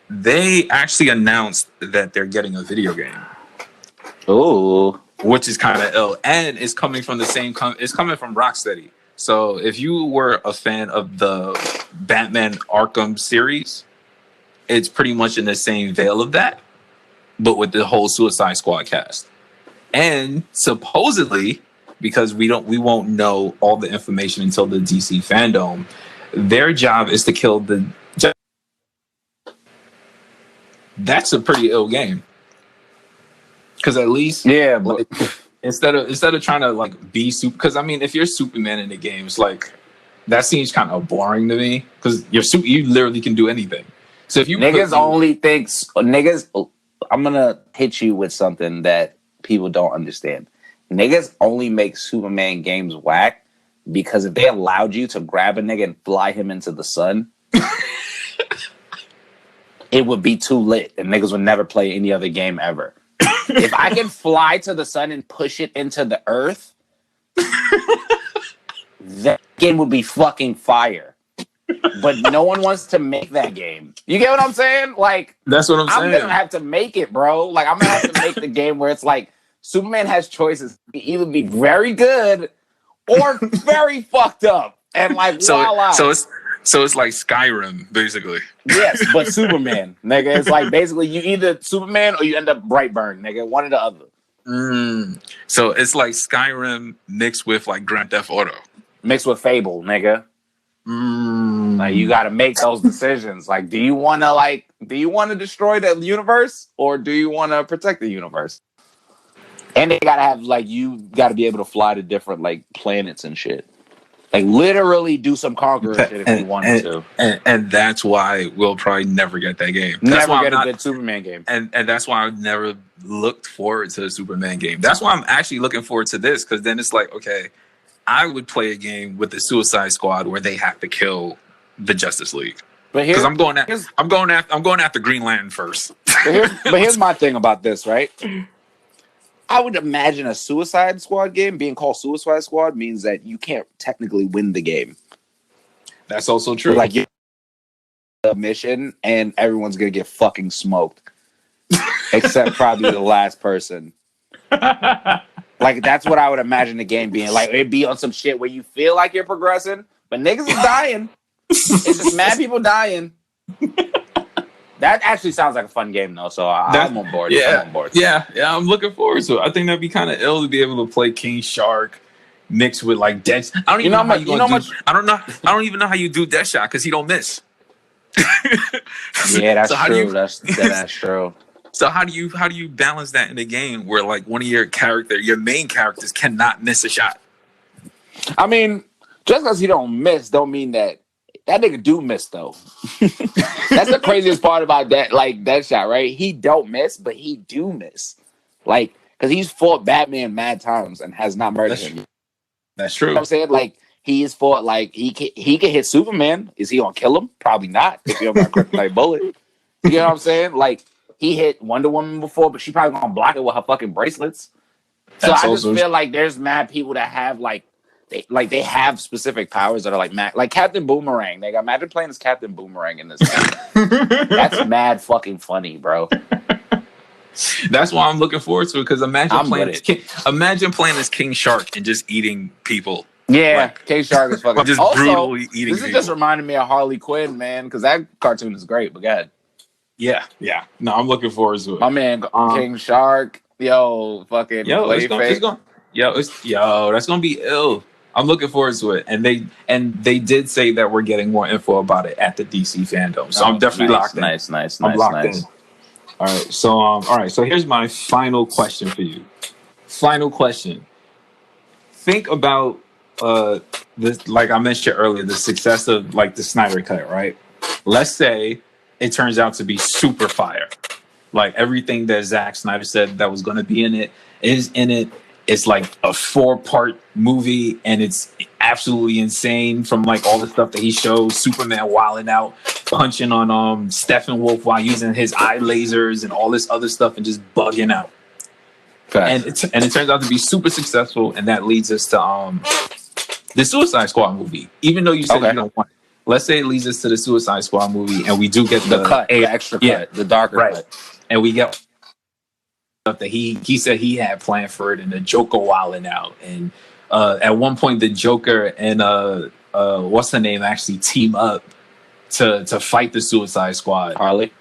they actually announced that they're getting a video game. Ooh. Which is kind of ill. And it's coming from the same... it's coming from Rocksteady. So if you were a fan of the Batman Arkham series, it's pretty much in the same veil of that, but with the whole Suicide Squad cast. And supposedly, because we won't know all the information until the DC FanDome, their job is to kill the... That's a pretty ill game. Because at least... Yeah, but... Instead of trying to like be super, because I mean, if you're Superman in the game, it's like that seems kind of boring to me. Because you literally can do anything. So if you I'm gonna hit you with something that people don't understand. Niggas only make Superman games whack because if they allowed you to grab a nigga and fly him into the sun, it would be too lit, and niggas would never play any other game ever. If I can fly to the sun and push it into the earth, that game would be fucking fire. But no one wants to make that game. You get what I'm saying? Like, that's what I'm saying. I'm gonna have to make it, bro. Like, I'm gonna have to make the game where it's like Superman has choices. Either be very good or very fucked up. And like, so it's like Skyrim, basically. Yes, but Superman, nigga. It's like basically you either Superman or you end up Brightburn, nigga. One or the other. So it's like Skyrim mixed with like Grand Theft Auto. Mixed with Fable, nigga. Like you gotta make those decisions. Like, do you wanna destroy the universe or do you wanna protect the universe? And they gotta have you gotta be able to fly to different like planets and shit. Like literally do some conqueror shit if you wanted to. And that's why we'll probably never get that game. Never get a good Superman game. And that's why I've never looked forward to the Superman game. That's why I'm actually looking forward to this, because then it's like, okay, I would play a game with the Suicide Squad where they have to kill the Justice League. Because I'm going after Green Lantern first. But here's my thing about this, right? I would imagine a Suicide Squad game being called Suicide Squad means that you can't technically win the game. That's also true. Like, you're a mission and everyone's gonna get fucking smoked, except probably the last person. Like, that's what I would imagine the game being. Like, it'd be on some shit where you feel like you're progressing, but niggas is dying. It's just mad people dying. That actually sounds like a fun game, though. So I'm on board. Yeah, I'm on board. Yeah, I'm looking forward to it. I think that'd be kind of ill to be able to play King Shark mixed with like Death. I don't even know how you I don't even know how you do Deathshot because he don't miss. Yeah, that's true. That's true. So how do you balance that in a game where like one of your main characters cannot miss a shot? I mean, just because he don't miss, don't mean that nigga do miss though. That's the craziest part about that shot, right? He don't miss, but he do miss. Like, because he's fought Batman mad times and has not murdered him. That's true. You know what I'm saying? Like, he is fought, like, he can hit Superman. Is he gonna kill him? Probably not. If you're about kryptonite bullet. You know what I'm saying? Like, he hit Wonder Woman before, but she probably gonna block it with her fucking bracelets. So I just feel like there's mad people that have they have specific powers that are like Captain Boomerang. They got imagine playing as Captain Boomerang in this game. That's mad fucking funny, bro. That's why I'm looking forward to it, because imagine playing as King Shark and just eating people. Yeah, King Shark is fucking just brutally eating This is just reminding me of Harley Quinn, man, because that cartoon is great. But go ahead. Yeah. No, I'm looking forward to it. My man, King Shark. Yo, fucking Clayface. That's gonna be ill. I'm looking forward to it, and they did say that we're getting more info about it at the DC FanDome, so I'm definitely locked in. I'm locked in. All right. So here's my final question for you. Final question. Think about this, like I mentioned earlier, the success of like the Snyder Cut, right? Let's say it turns out to be super fire. Like everything that Zack Snyder said that was going to be in it is in it. It's like a 4-part movie, and it's absolutely insane. From like all the stuff that he shows, Superman wilding out, punching on Steppenwolf while using his eye lasers and all this other stuff, and just bugging out. And it turns out to be super successful, and that leads us to the Suicide Squad movie. Even though you said you don't want it, let's say it leads us to the Suicide Squad movie, and we do get the cut, the extra cut, the darker cut, and we get stuff that he said he had planned for it, and the Joker wilding out, and at one point the Joker and what's her name actually team up to fight the Suicide Squad. Harley.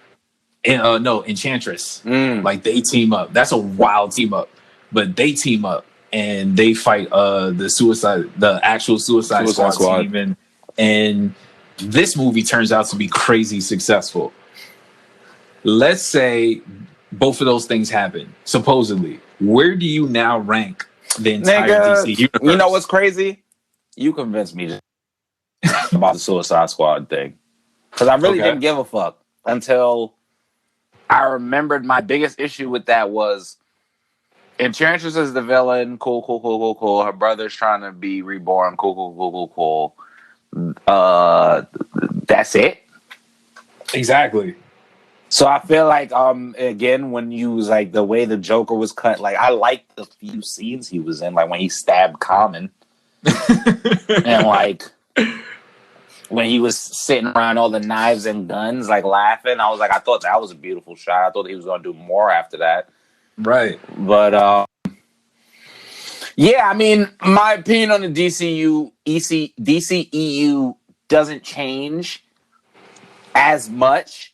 And no, Enchantress. Like they team up. That's a wild team up. But they team up and they fight the actual Suicide Squad team. And this movie turns out to be crazy successful. Let's say both of those things happen, supposedly. Where do you now rank the entire DC universe? You know what's crazy? You convinced me about the Suicide Squad thing. Because I really didn't give a fuck until I remembered my biggest issue with that was Enchantress is the villain. Cool. Her brother's trying to be reborn. Cool. That's it. Exactly. So I feel like again, when you was like the way the Joker was cut, like I liked the few scenes he was in, like when he stabbed Common and like when he was sitting around all the knives and guns, like laughing. I was like, I thought that was a beautiful shot. I thought he was going to do more after that. Right. But, yeah, I mean, my opinion on the DCEU doesn't change as much.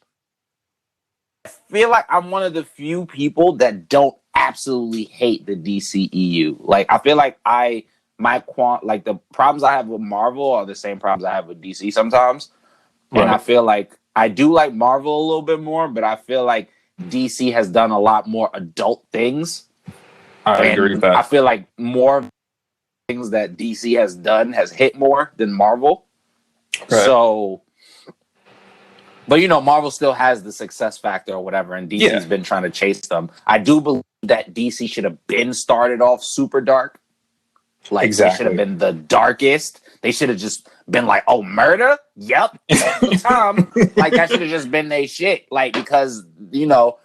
I feel like I'm one of the few people that don't absolutely hate the DCEU. Like, I feel like the problems I have with Marvel are the same problems I have with DC sometimes. Right. And I feel like I do like Marvel a little bit more, but I feel like DC has done a lot more adult things. I agree with that. I feel like more things that DC has done has hit more than Marvel. Right. So, but you know, Marvel still has the success factor or whatever, and DC's been trying to chase them. I do believe that DC should have been started off super dark. Like, they should have been the darkest. They should have just been like, oh, murder? Yep. Tom. Like, that should have just been their shit. Like, because, you know,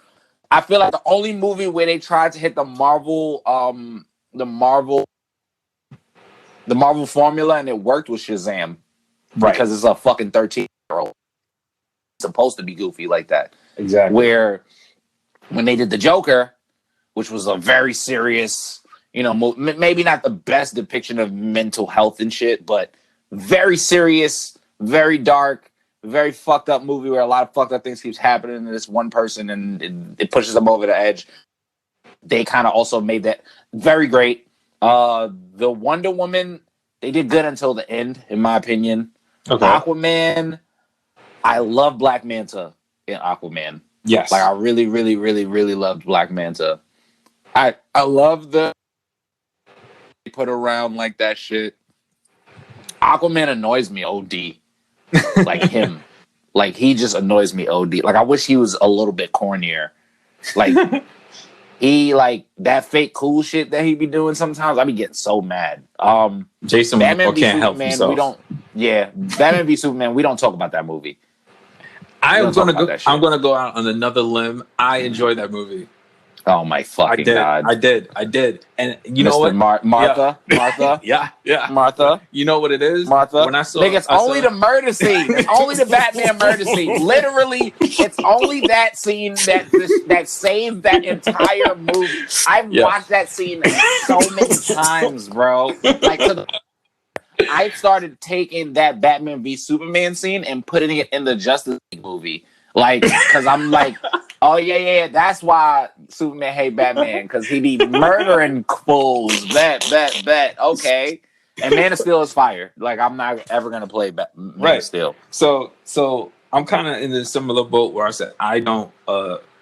I feel like the only movie where they tried to hit the Marvel formula and it worked was Shazam. Right. Because it's a fucking 13-year-old. It's supposed to be goofy like that. Exactly. Where when they did the Joker, which was a very serious, you know, maybe not the best depiction of mental health and shit, but very serious, very dark, very fucked up movie where a lot of fucked up things keeps happening to this one person and it pushes them over the edge. They kind of also made that very great. The Wonder Woman, they did good until the end, in my opinion. Okay. Aquaman, I love Black Manta in Aquaman. Yes. Like, I really, really, really, really loved Black Manta. I love the put around like that shit. Aquaman annoys me OD. Like him. Like, he just annoys me OD. Like, I wish he was a little bit cornier. Like, he, like, that fake cool shit that he be doing sometimes, I be getting so mad. Jason Batman can't help himself. Batman v Superman, we don't talk about that movie. I'm gonna go out on another limb. I enjoyed that movie. Oh my fucking God. I did. And you know what? Martha. Yeah. Martha. You know what it is? Martha. When I saw it's only the murder scene. It's only the Batman murder scene. Literally, it's only that scene that saved that entire movie. I've watched that scene so many times, bro. Like, I started taking that Batman v Superman scene and putting it in the Justice League movie. Like, because I'm like, Oh yeah. That's why Superman hate Batman, because he be murdering fools. Bet. Okay. And Man of Steel is fire. Like, I'm not ever gonna play Man of Steel. So I'm kind of in a similar boat where I said I don't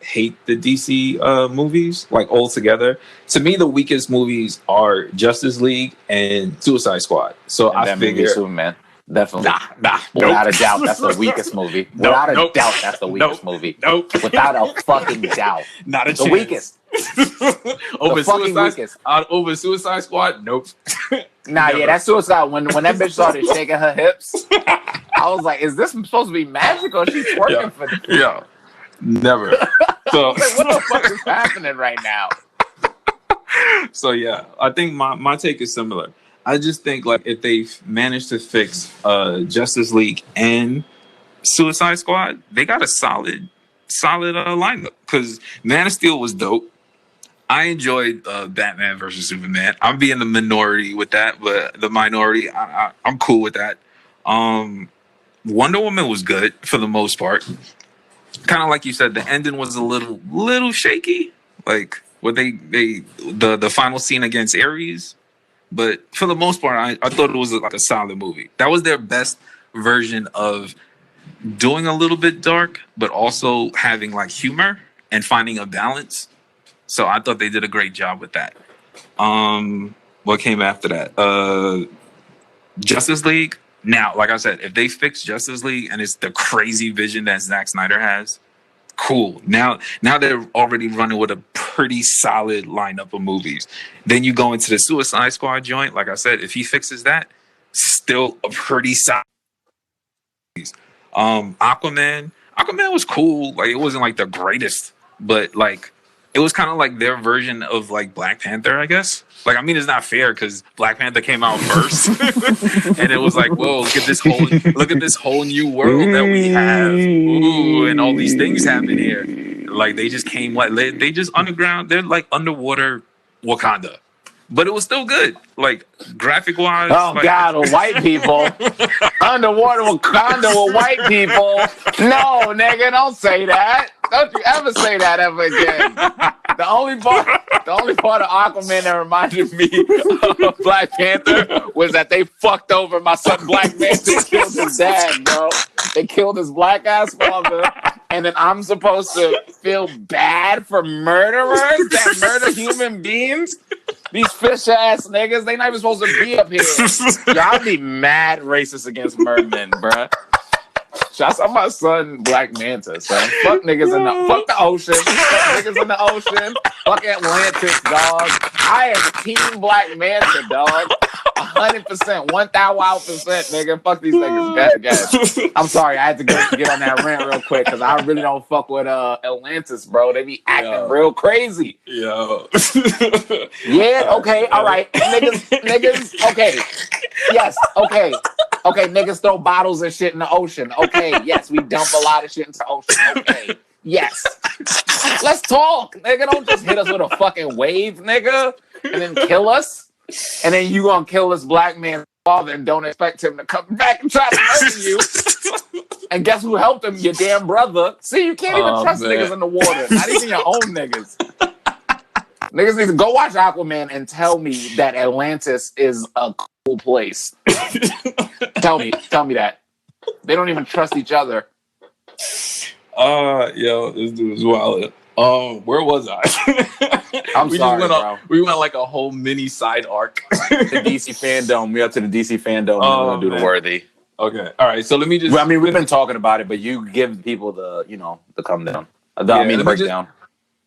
hate the DC movies like altogether. To me, the weakest movies are Justice League and Suicide Squad. So and I figure Superman. Definitely. Nah. Without a doubt, that's the weakest movie. Without a doubt, that's the weakest movie. Without a fucking doubt. Not a the chance. Weakest. Over over Suicide Squad? Nope. Nah, yeah, that Suicide, when that bitch started shaking her hips, I was like, is this supposed to be magic or she's twerking for this? Yeah. Never. So like, what the fuck is happening right now? So yeah, I think my take is similar. I just think like if they managed to fix Justice League and Suicide Squad, they got a solid lineup. Because Man of Steel was dope. I enjoyed Batman versus Superman. I'm being the minority with that, but the minority, I'm cool with that. Wonder Woman was good for the most part. Kind of like you said, the ending was a little shaky. Like what the final scene against Ares. But for the most part, I thought it was like a solid movie. That was their best version of doing a little bit dark, but also having like humor and finding a balance. So I thought they did a great job with that. What came after that? Justice League. Now, like I said, if they fix Justice League and it's the crazy vision that Zack Snyder has, cool. Now they're already running with a pretty solid lineup of movies. Then you go into the Suicide Squad joint. Like I said, if he fixes that, still a pretty solid. Aquaman was cool. Like, it wasn't like the greatest, but like it was kind of like their version of like Black Panther, I guess. Like, I mean, it's not fair because Black Panther came out first, and it was like, whoa, look at this whole new world that we have. Ooh, and all these things happen here. Like, they just came like they just underground. They're like underwater Wakanda, but it was still good. Like, graphic wise. Oh like, God, with white people underwater Wakanda with white people. No, nigga, don't say that. Don't you ever say that ever again. The only part of Aquaman that reminded me of Black Panther was that they fucked over my son Black Manta and killed his dad, bro. They killed his black ass father, and then I'm supposed to feel bad for murderers that murder human beings? These fish ass niggas, they not even supposed to be up here. Y'all be mad racist against mermen, bruh. Shouts out my son Black Manta, son. Fuck niggas fuck the ocean. Fuck niggas in the ocean. Fuck Atlantis, dog. I am Team Black Manta, dog. 100%, 1,000%, nigga. Fuck these niggas, guys. I'm sorry, I had to get on that rant real quick because I really don't fuck with Atlantis, bro. They be acting real crazy. Yo. Yeah. Okay. All right. Niggas. Okay. Yes. Okay. Okay. Niggas throw bottles and shit in the ocean. Okay. Yes, we dump a lot of shit into the ocean. Okay. Yes. Let's talk, nigga. Don't just hit us with a fucking wave, nigga, and then kill us. And then you gonna kill this black man's father and don't expect him to come back and try to murder you. And guess who helped him? Your damn brother. See, you can't even trust niggas in the water. Not even your own niggas. Niggas need to go watch Aquaman and tell me that Atlantis is a cool place. Tell me that. They don't even trust each other. Yo, this dude is wild. Where was I? We went like a whole mini side arc. The DC FanDome. We up to the DC FanDome. We're gonna do the worthy. Okay. All right. So let me just. Well, I mean, we've been talking about it, but you give people the come down. The breakdown.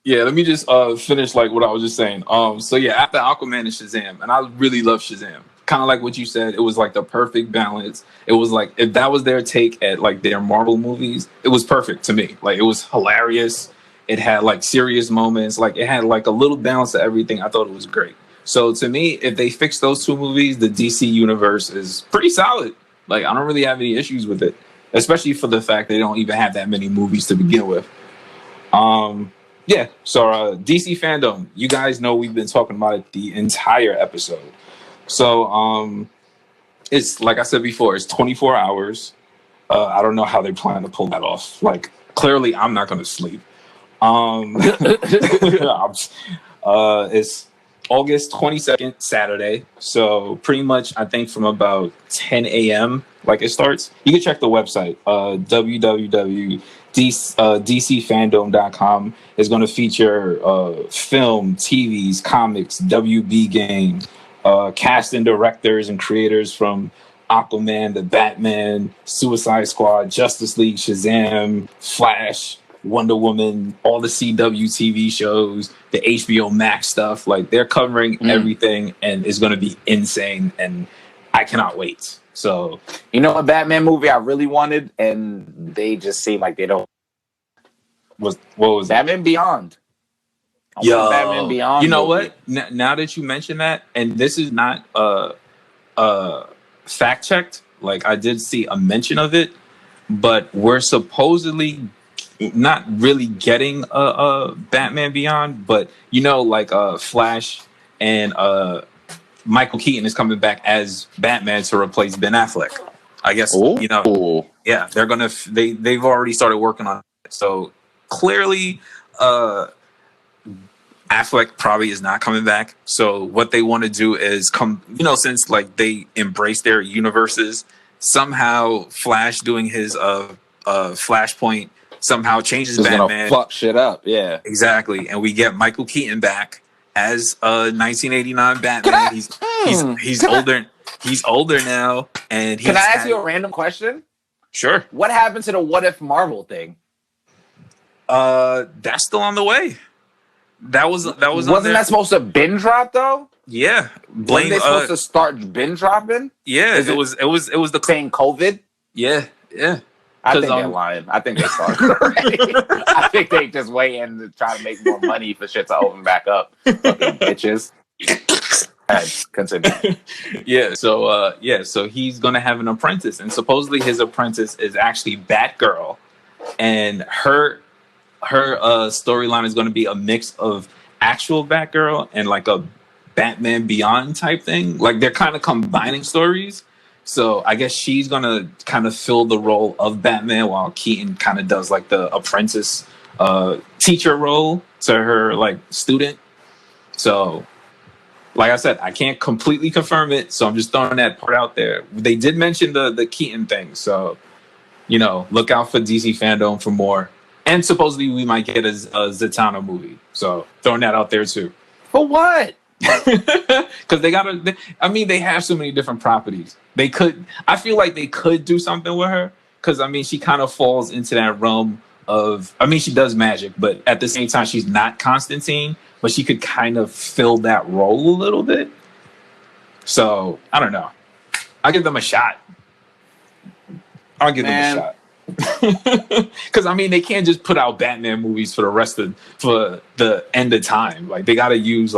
Let me just finish like what I was just saying. So yeah, after Aquaman and Shazam, and I really love Shazam. Kind of like what you said, it was like the perfect balance. It was like, if that was their take at like their Marvel movies, it was perfect to me. Like, it was hilarious. It had like serious moments. Like, it had like a little balance to everything. I thought it was great. So to me, if they fix those two movies, the DC universe is pretty solid. Like, I don't really have any issues with it, especially for the fact they don't even have that many movies to begin with. So DC FanDome, you guys know we've been talking about it the entire episode. So it's like I said before, it's 24 hours. I don't know how they plan to pull that off. Like, clearly I'm not going to sleep. It's August 22nd, Saturday. So pretty much, I think from about 10 a.m. like it starts. You can check the website, www.dcfandome.com. is going to feature film, TVs, comics, WB game, cast and directors and creators from Aquaman, the Batman, Suicide Squad, Justice League, Shazam, Flash, Wonder Woman, all the CW TV shows, the HBO Max stuff. Like, they're covering everything, and it's going to be insane, and I cannot wait. So, you know, a Batman movie I really wanted, and they just seem like they don't. What was Batman that? Beyond? Batman Beyond. You know movie. What? Now that you mention that, and this is not fact checked. Like, I did see a mention of it, but we're supposedly not really getting a Batman Beyond, but you know, like Flash and Michael Keaton is coming back as Batman to replace Ben Affleck. I guess you know, yeah, they're gonna they've already started working on it. So clearly, Affleck probably is not coming back. So what they want to do is since like they embrace their universes, somehow Flash doing his Flashpoint somehow changes Batman. Fuck shit up, yeah. Exactly. And we get Michael Keaton back as 1989 Batman. He's older. He's older now, and can I ask you a random question? Sure. What happened to the What If Marvel thing? That's still on the way. That wasn't that supposed to bin drop though? Yeah. When they supposed to start bin dropping? Yeah. It was the saying COVID? Yeah. I think they're lying. I think they started already. I think they just waiting to try to make more money for shit to open back up. Fucking bitches. Continue. So he's gonna have an apprentice, and supposedly his apprentice is actually Batgirl, and her storyline is going to be a mix of actual Batgirl and like a Batman Beyond type thing. Like, they're kind of combining stories. So I guess she's going to kind of fill the role of Batman while Keaton kind of does like the apprentice teacher role to her like student. So like I said, I can't completely confirm it. So I'm just throwing that part out there. They did mention the Keaton thing. So, look out for DC Fandome for more. And supposedly we might get a Zatanna movie. So throwing that out there too. For what? Because they have so many different properties. I feel like they could do something with her. Because, she kind of falls into that realm of, she does magic. But at the same time, she's not Constantine. But she could kind of fill that role a little bit. So, I don't know. I'll give them a shot. Because they can't just put out Batman movies for the end of time. Like, they gotta use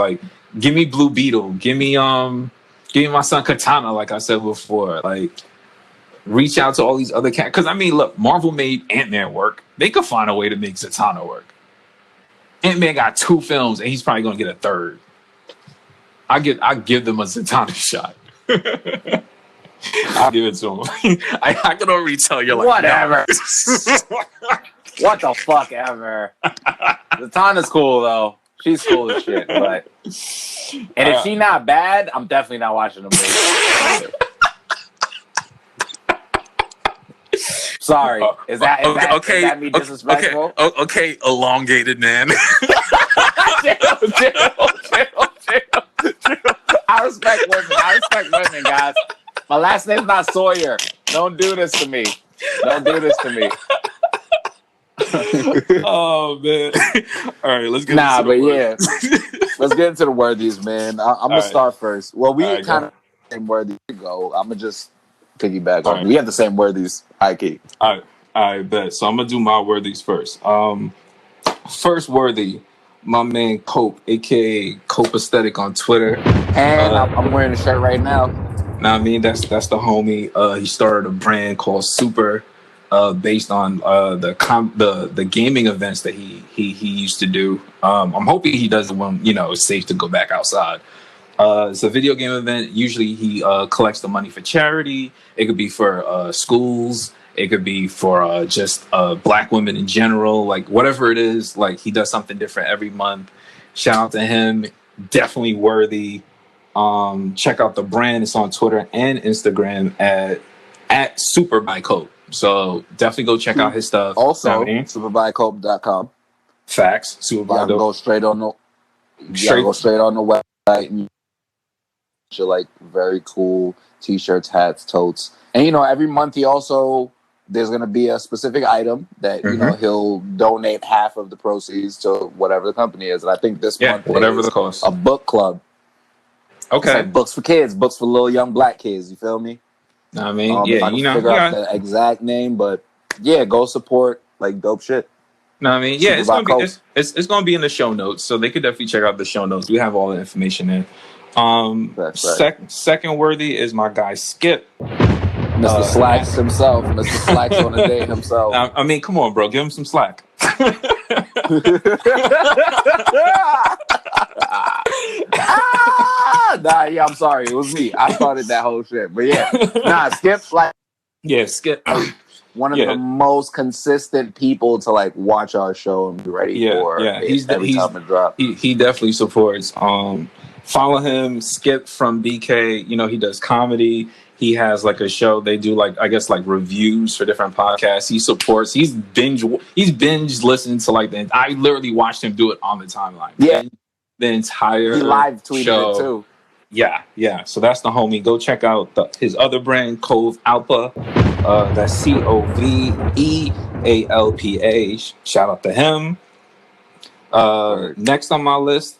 give me Blue Beetle, give me my son Katana, like I said before. Like, reach out to all these other cats. Because look, Marvel made Ant-Man work. They could find a way to make Zatanna work. Ant-Man got 2 films, and he's probably gonna get a 3rd. I give them a Zatanna shot. I'll give it to him. I can already tell you're like, whatever. What the fuck ever. Zatanna's cool though. She's cool as shit. But if she's not bad, I'm definitely not watching the movie. Sorry. Is that me disrespectful? Okay, elongated man. Chill. I respect women, guys. My last name's not Sawyer. Don't do this to me. Oh man! All right, let's get. Let's get into the worthies, man. I'm gonna start first. Well, we kind of same worthies to go. I'm gonna just piggyback on. We have the same worthies. High key. I bet. So I'm gonna do my worthies first. First worthy, my man Cope, aka Cope Aesthetic on Twitter, and I'm wearing the shirt right now. That's the homie. He started a brand called Super, based on the gaming events that he used to do. I'm hoping he does it when it's safe to go back outside. It's a video game event. Usually he collects the money for charity. It could be for schools It could be for just Black women in general, like whatever it is. Like he does something different every month. Shout out to him. Definitely worthy. Check out the brand. It's on Twitter and Instagram at Super by Cope. So definitely go check out his stuff. Also, superbycope.com. Facts. Super by Go straight on the website. You're like very cool t-shirts, hats, totes, and every month there's going to be a specific item that he'll donate half of the proceeds to whatever the company is. And I think this month whatever the cost, a book club. Okay, it's like books for kids, books for little young Black kids. You feel me? I mean, figure out the exact name, but go support like dope shit. No, I mean, it's gonna be in the show notes, so they could definitely check out the show notes. We have all the information there. Second worthy is my guy Skip, Mr. Slacks himself. Mr. Slacks on the day himself. I mean, come on, bro, give him some slack. I'm sorry, it was me. I started that whole shit, but Skip Skip. One of the most consistent people to like watch our show and be ready for every time it drops. He definitely supports. Follow him, Skip from BK. He does comedy. He has like a show. They do like reviews for different podcasts. He supports. He's binge listening to I literally watched him do it on the timeline. Yeah, the entire he live tweeted show. It too. Yeah. So that's the homie. Go check out his other brand, Cove Alpha. That's COVEALPA. Shout out to him. Next on my list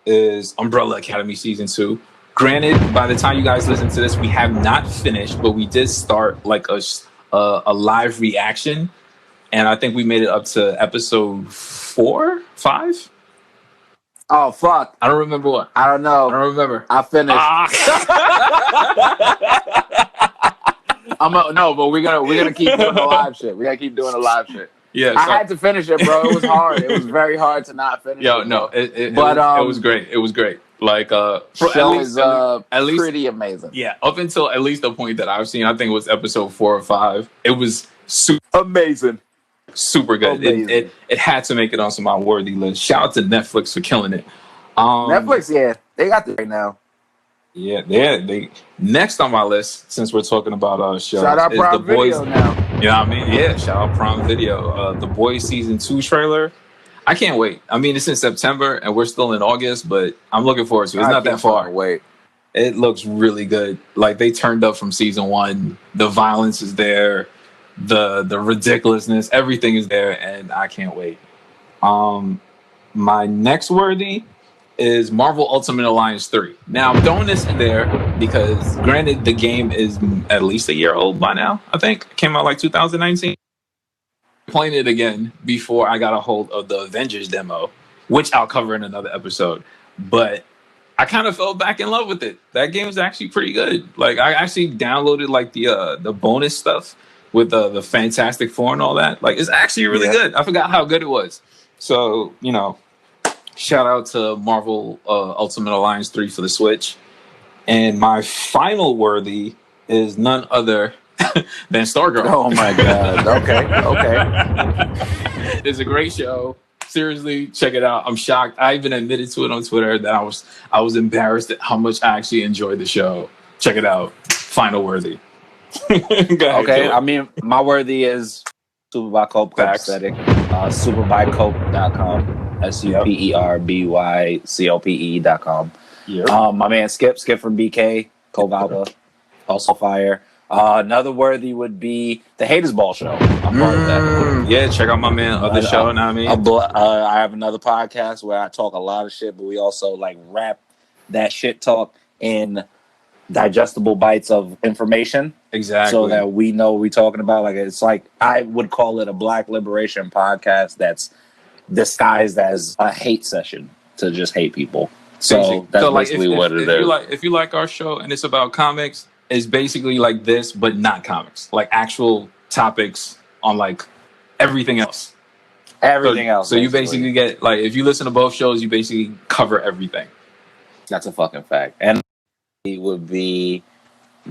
is Umbrella Academy Season 2. Granted, by the time you guys listen to this, we have not finished, but we did start like a live reaction. And I think we made it up to episode 4, 5. Oh, fuck. I don't remember what. I don't know. I don't remember. I finished. No, but we're gonna keep doing the live shit. We gotta keep doing the live shit. Yeah, I had to finish it, bro. It was hard. It was very hard to not finish. It was great. It was great. Like, show is at least pretty amazing. Yeah, up until at least the point that I've seen, I think it was episode 4 or 5. It was super amazing. Super good. It had to make it on my worthy list. Shout out to Netflix for killing it. Netflix, they got this right now. Yeah, they next on my list, since we're talking about shows, shout out is Prime The Boys. Video now. You know what I mean? Yeah, shout out Prime Video. The Boys Season 2 trailer. I can't wait. I mean, it's in September and we're still in August, but I'm looking forward to it. It's not that far. Wait. It looks really good. Like, they turned up from season 1. The violence is there. The ridiculousness, everything is there, and I can't wait. My next worthy is Marvel Ultimate Alliance 3. Now, I'm throwing this in there because, granted, the game is at least a year old by now. I think it came out like 2019. Playing it again before I got a hold of the Avengers demo, which I'll cover in another episode. But I kind of fell back in love with it. That game is actually pretty good. Like, I actually downloaded like the bonus stuff with the Fantastic Four and all that. Like, it's actually really good. I forgot how good it was. So, shout out to Marvel Ultimate Alliance 3 for the Switch. And my final worthy is none other than Stargirl. Oh my God. Okay. It's a great show. Seriously, check it out. I'm shocked. I even admitted to it on Twitter that I was embarrassed at how much I actually enjoyed the show. Check it out. Final worthy. Okay, I mean, my worthy is Super by Cope Aesthetic. Superbycope.com. SUPERBYCOPE.com. My man Skip from BK, Cope Alpha, also fire. Another worthy would be the Haters Ball Show. I'm part of that. Yeah, check out my man other show. Know what I mean? I have another podcast where I talk a lot of shit, but we also like wrap that shit talk in digestible bites of information. Exactly. So that we know what we're talking about. Like, it's like, I would call it a Black liberation podcast that's disguised as a hate session to just hate people. So that's basically what it is. If you like our show and it's about comics, it's basically like this, but not comics. Like actual topics on like everything else. So you basically get, like, if you listen to both shows, you basically cover everything. That's a fucking fact. And it would be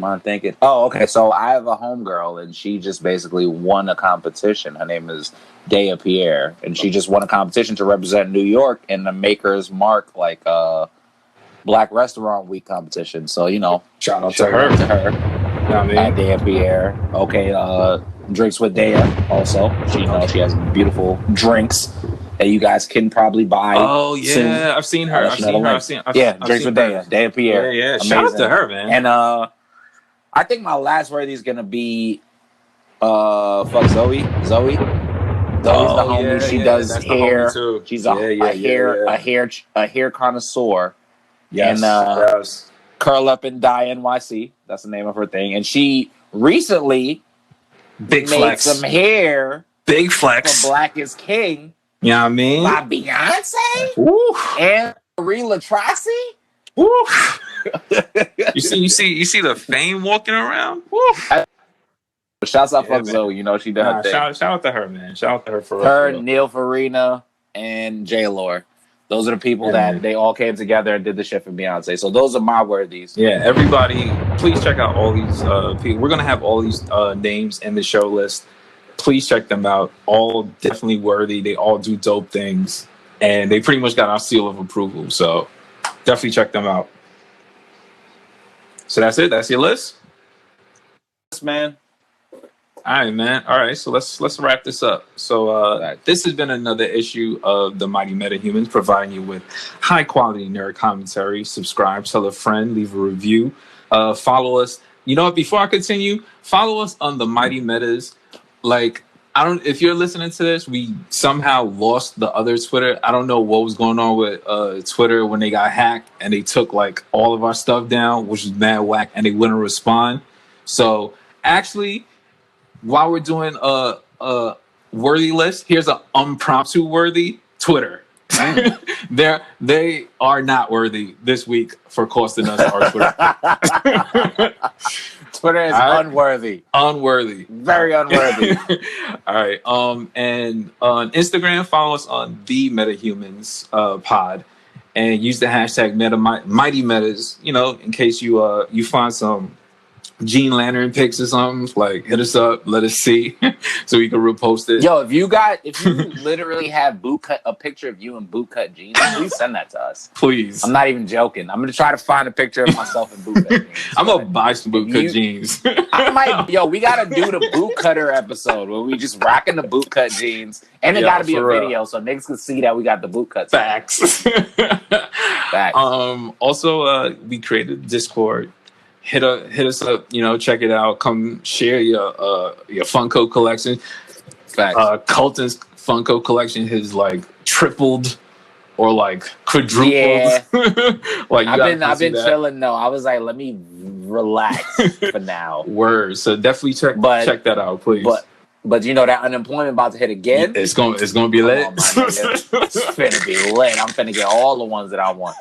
I'm thinking. Oh, okay. So I have a homegirl, and she just basically won a competition. Her name is Dea Pierre, and she just won a competition to represent New York in the Maker's Mark, like Black Restaurant Week competition. So shout out to her. You know what I mean? Dea Pierre. Okay. Drinks with Dea. Also, she has beautiful drinks that you guys can probably buy. Oh yeah, soon. I've seen her. I've seen Drinks with Dea Pierre. Yeah. Shout out to her, man. And I think my last worthy is gonna be fuck Zoe. Zoe's the homie. She does hair. She's a hair connoisseur. Yes. And Curl Up and Die NYC. That's the name of her thing. And she recently made some hair. Big flex. For Black is King. You know what I mean? By Beyonce. Ooh. And Marie Latrace. Ooh. You see the fame walking around? Woo. Shouts out fuck Zoe. She done her thing. Shout out to her, man. Shout out to her for her, Neil Farina, and J-Lore. Those are the people that they all came together and did the shit for Beyonce. So those are my worthies. Yeah, everybody, please check out all these people. We're gonna have all these names in the show list. Please check them out. All definitely worthy. They all do dope things, and they pretty much got our seal of approval. So definitely check them out. So that's it. That's your list, man. All right, man. All right, so let's wrap this up. So this has been another issue of the Mighty Metahumans, providing you with high quality nerd commentary. Subscribe, tell a friend, leave a review, follow us. You know what? Before I continue, follow us on the Mighty Metas. Like, if you're listening to this, we somehow lost the other Twitter. I don't know what was going on with Twitter when they got hacked and they took like all of our stuff down, which is mad whack, and they wouldn't respond. So actually, while we're doing a worthy list, here's an impromptu worthy Twitter. They are not worthy this week for costing us our Twitter. Twitter is unworthy. Unworthy. Very unworthy. All right. And on Instagram, follow us on the Metahumans pod, and use the hashtag Mighty Metas. In case you find some Gene Lantern pics or something, like hit us up, let us see, so we can repost it. Yo, if you literally have a picture of you in bootcut jeans, please send that to us. Please. I'm not even joking. I'm gonna try to find a picture of myself in bootcut jeans. I'm gonna buy some bootcut jeans. We gotta do the bootcutter episode where we just rocking the bootcut jeans, and it gotta be a video so niggas can see that we got the bootcuts. Facts. Facts. Also, we created Discord. Hit us up, check it out. Come share your Funko collection. Facts. Colton's Funko collection has like tripled or like quadrupled. Yeah. I've been chilling though. I was like, let me relax for now. Word. So definitely check that out, please. But that unemployment about to hit again. It's gonna be lit. It's finna be lit. I'm finna get all the ones that I want.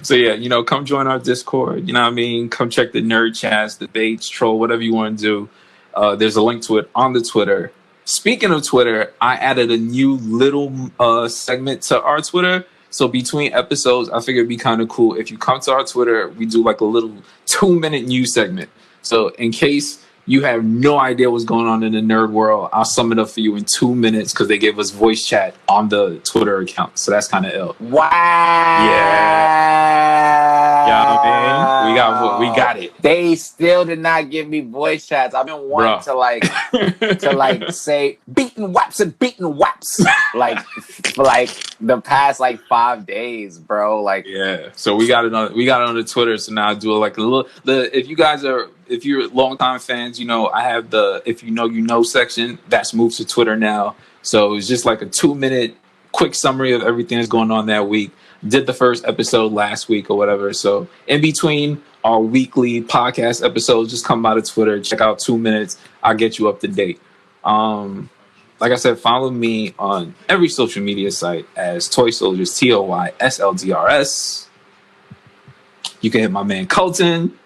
So yeah, come join our Discord. You know what I mean? Come check the nerd chats, debates, troll, whatever you want to do. There's a link to it on the Twitter. Speaking of Twitter, I added a new little segment to our Twitter. So between episodes, I figured it'd be kind of cool if you come to our Twitter, we do like a little 2-minute news segment. So in case you have no idea what's going on in the nerd world, I'll sum it up for you in 2 minutes because they gave us voice chat on the Twitter account. So that's kind of ill. Wow. Yeah. You know what I mean? We got it. They still did not give me voice chats. I've been wanting to say beaten waps and beaten waps for the past 5 days, bro. Yeah. So we got it on the Twitter. So now I do like a little. If you're longtime fans, I have the if you know section that's moved to Twitter now. So it's just like a 2-minute quick summary of everything that's going on that week. Did the first episode last week or whatever. So in between our weekly podcast episodes, just come by to Twitter, check out 2 minutes. I'll get you up to date. Like I said, follow me on every social media site as Toy Soldiers, TOYSLDRS. You can hit my man Colton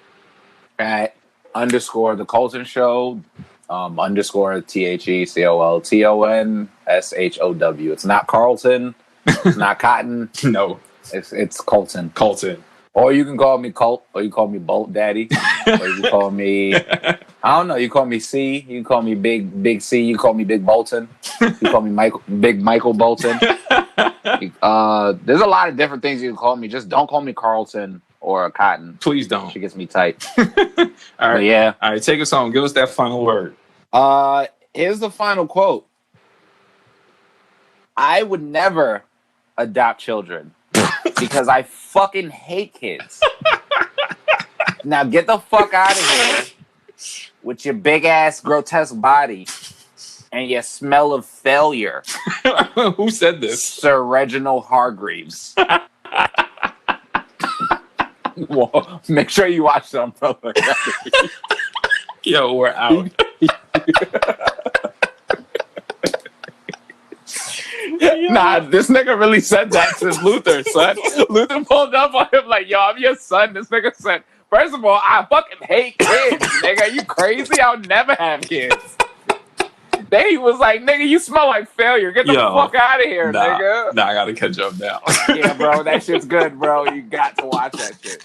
at _ the Colton Show, _ THECOLTONSHOW. It's not Carlton. It's not Cotton. No, it's Colton. Colton. Or you can call me Colt, or you call me Bolt Daddy, or you can call me, I don't know, you call me C, you can call me Big C, you call me Big Bolton, you call me Big Michael Bolton. There's a lot of different things you can call me. Just don't call me Carlton or Cotton. Please don't. She gets me tight. All right. But yeah. All right, take us home. Give us that final word. Here's the final quote. I would never adopt children. Because I fucking hate kids. Now get the fuck out of here with your big ass grotesque body and your smell of failure. Who said this? Sir Reginald Hargreaves. Well, make sure you watch some, brother. Yo, we're out. Nah, this nigga really said that to Luther, son. Luther pulled up on him like, yo, I'm your son. This nigga said, first of all, I fucking hate kids, nigga. You crazy? I'll never have kids. Then he was like, nigga, you smell like failure. Get the fuck out of here, nigga. Nah, I gotta catch up now. Yeah, bro, that shit's good, bro. You got to watch that shit.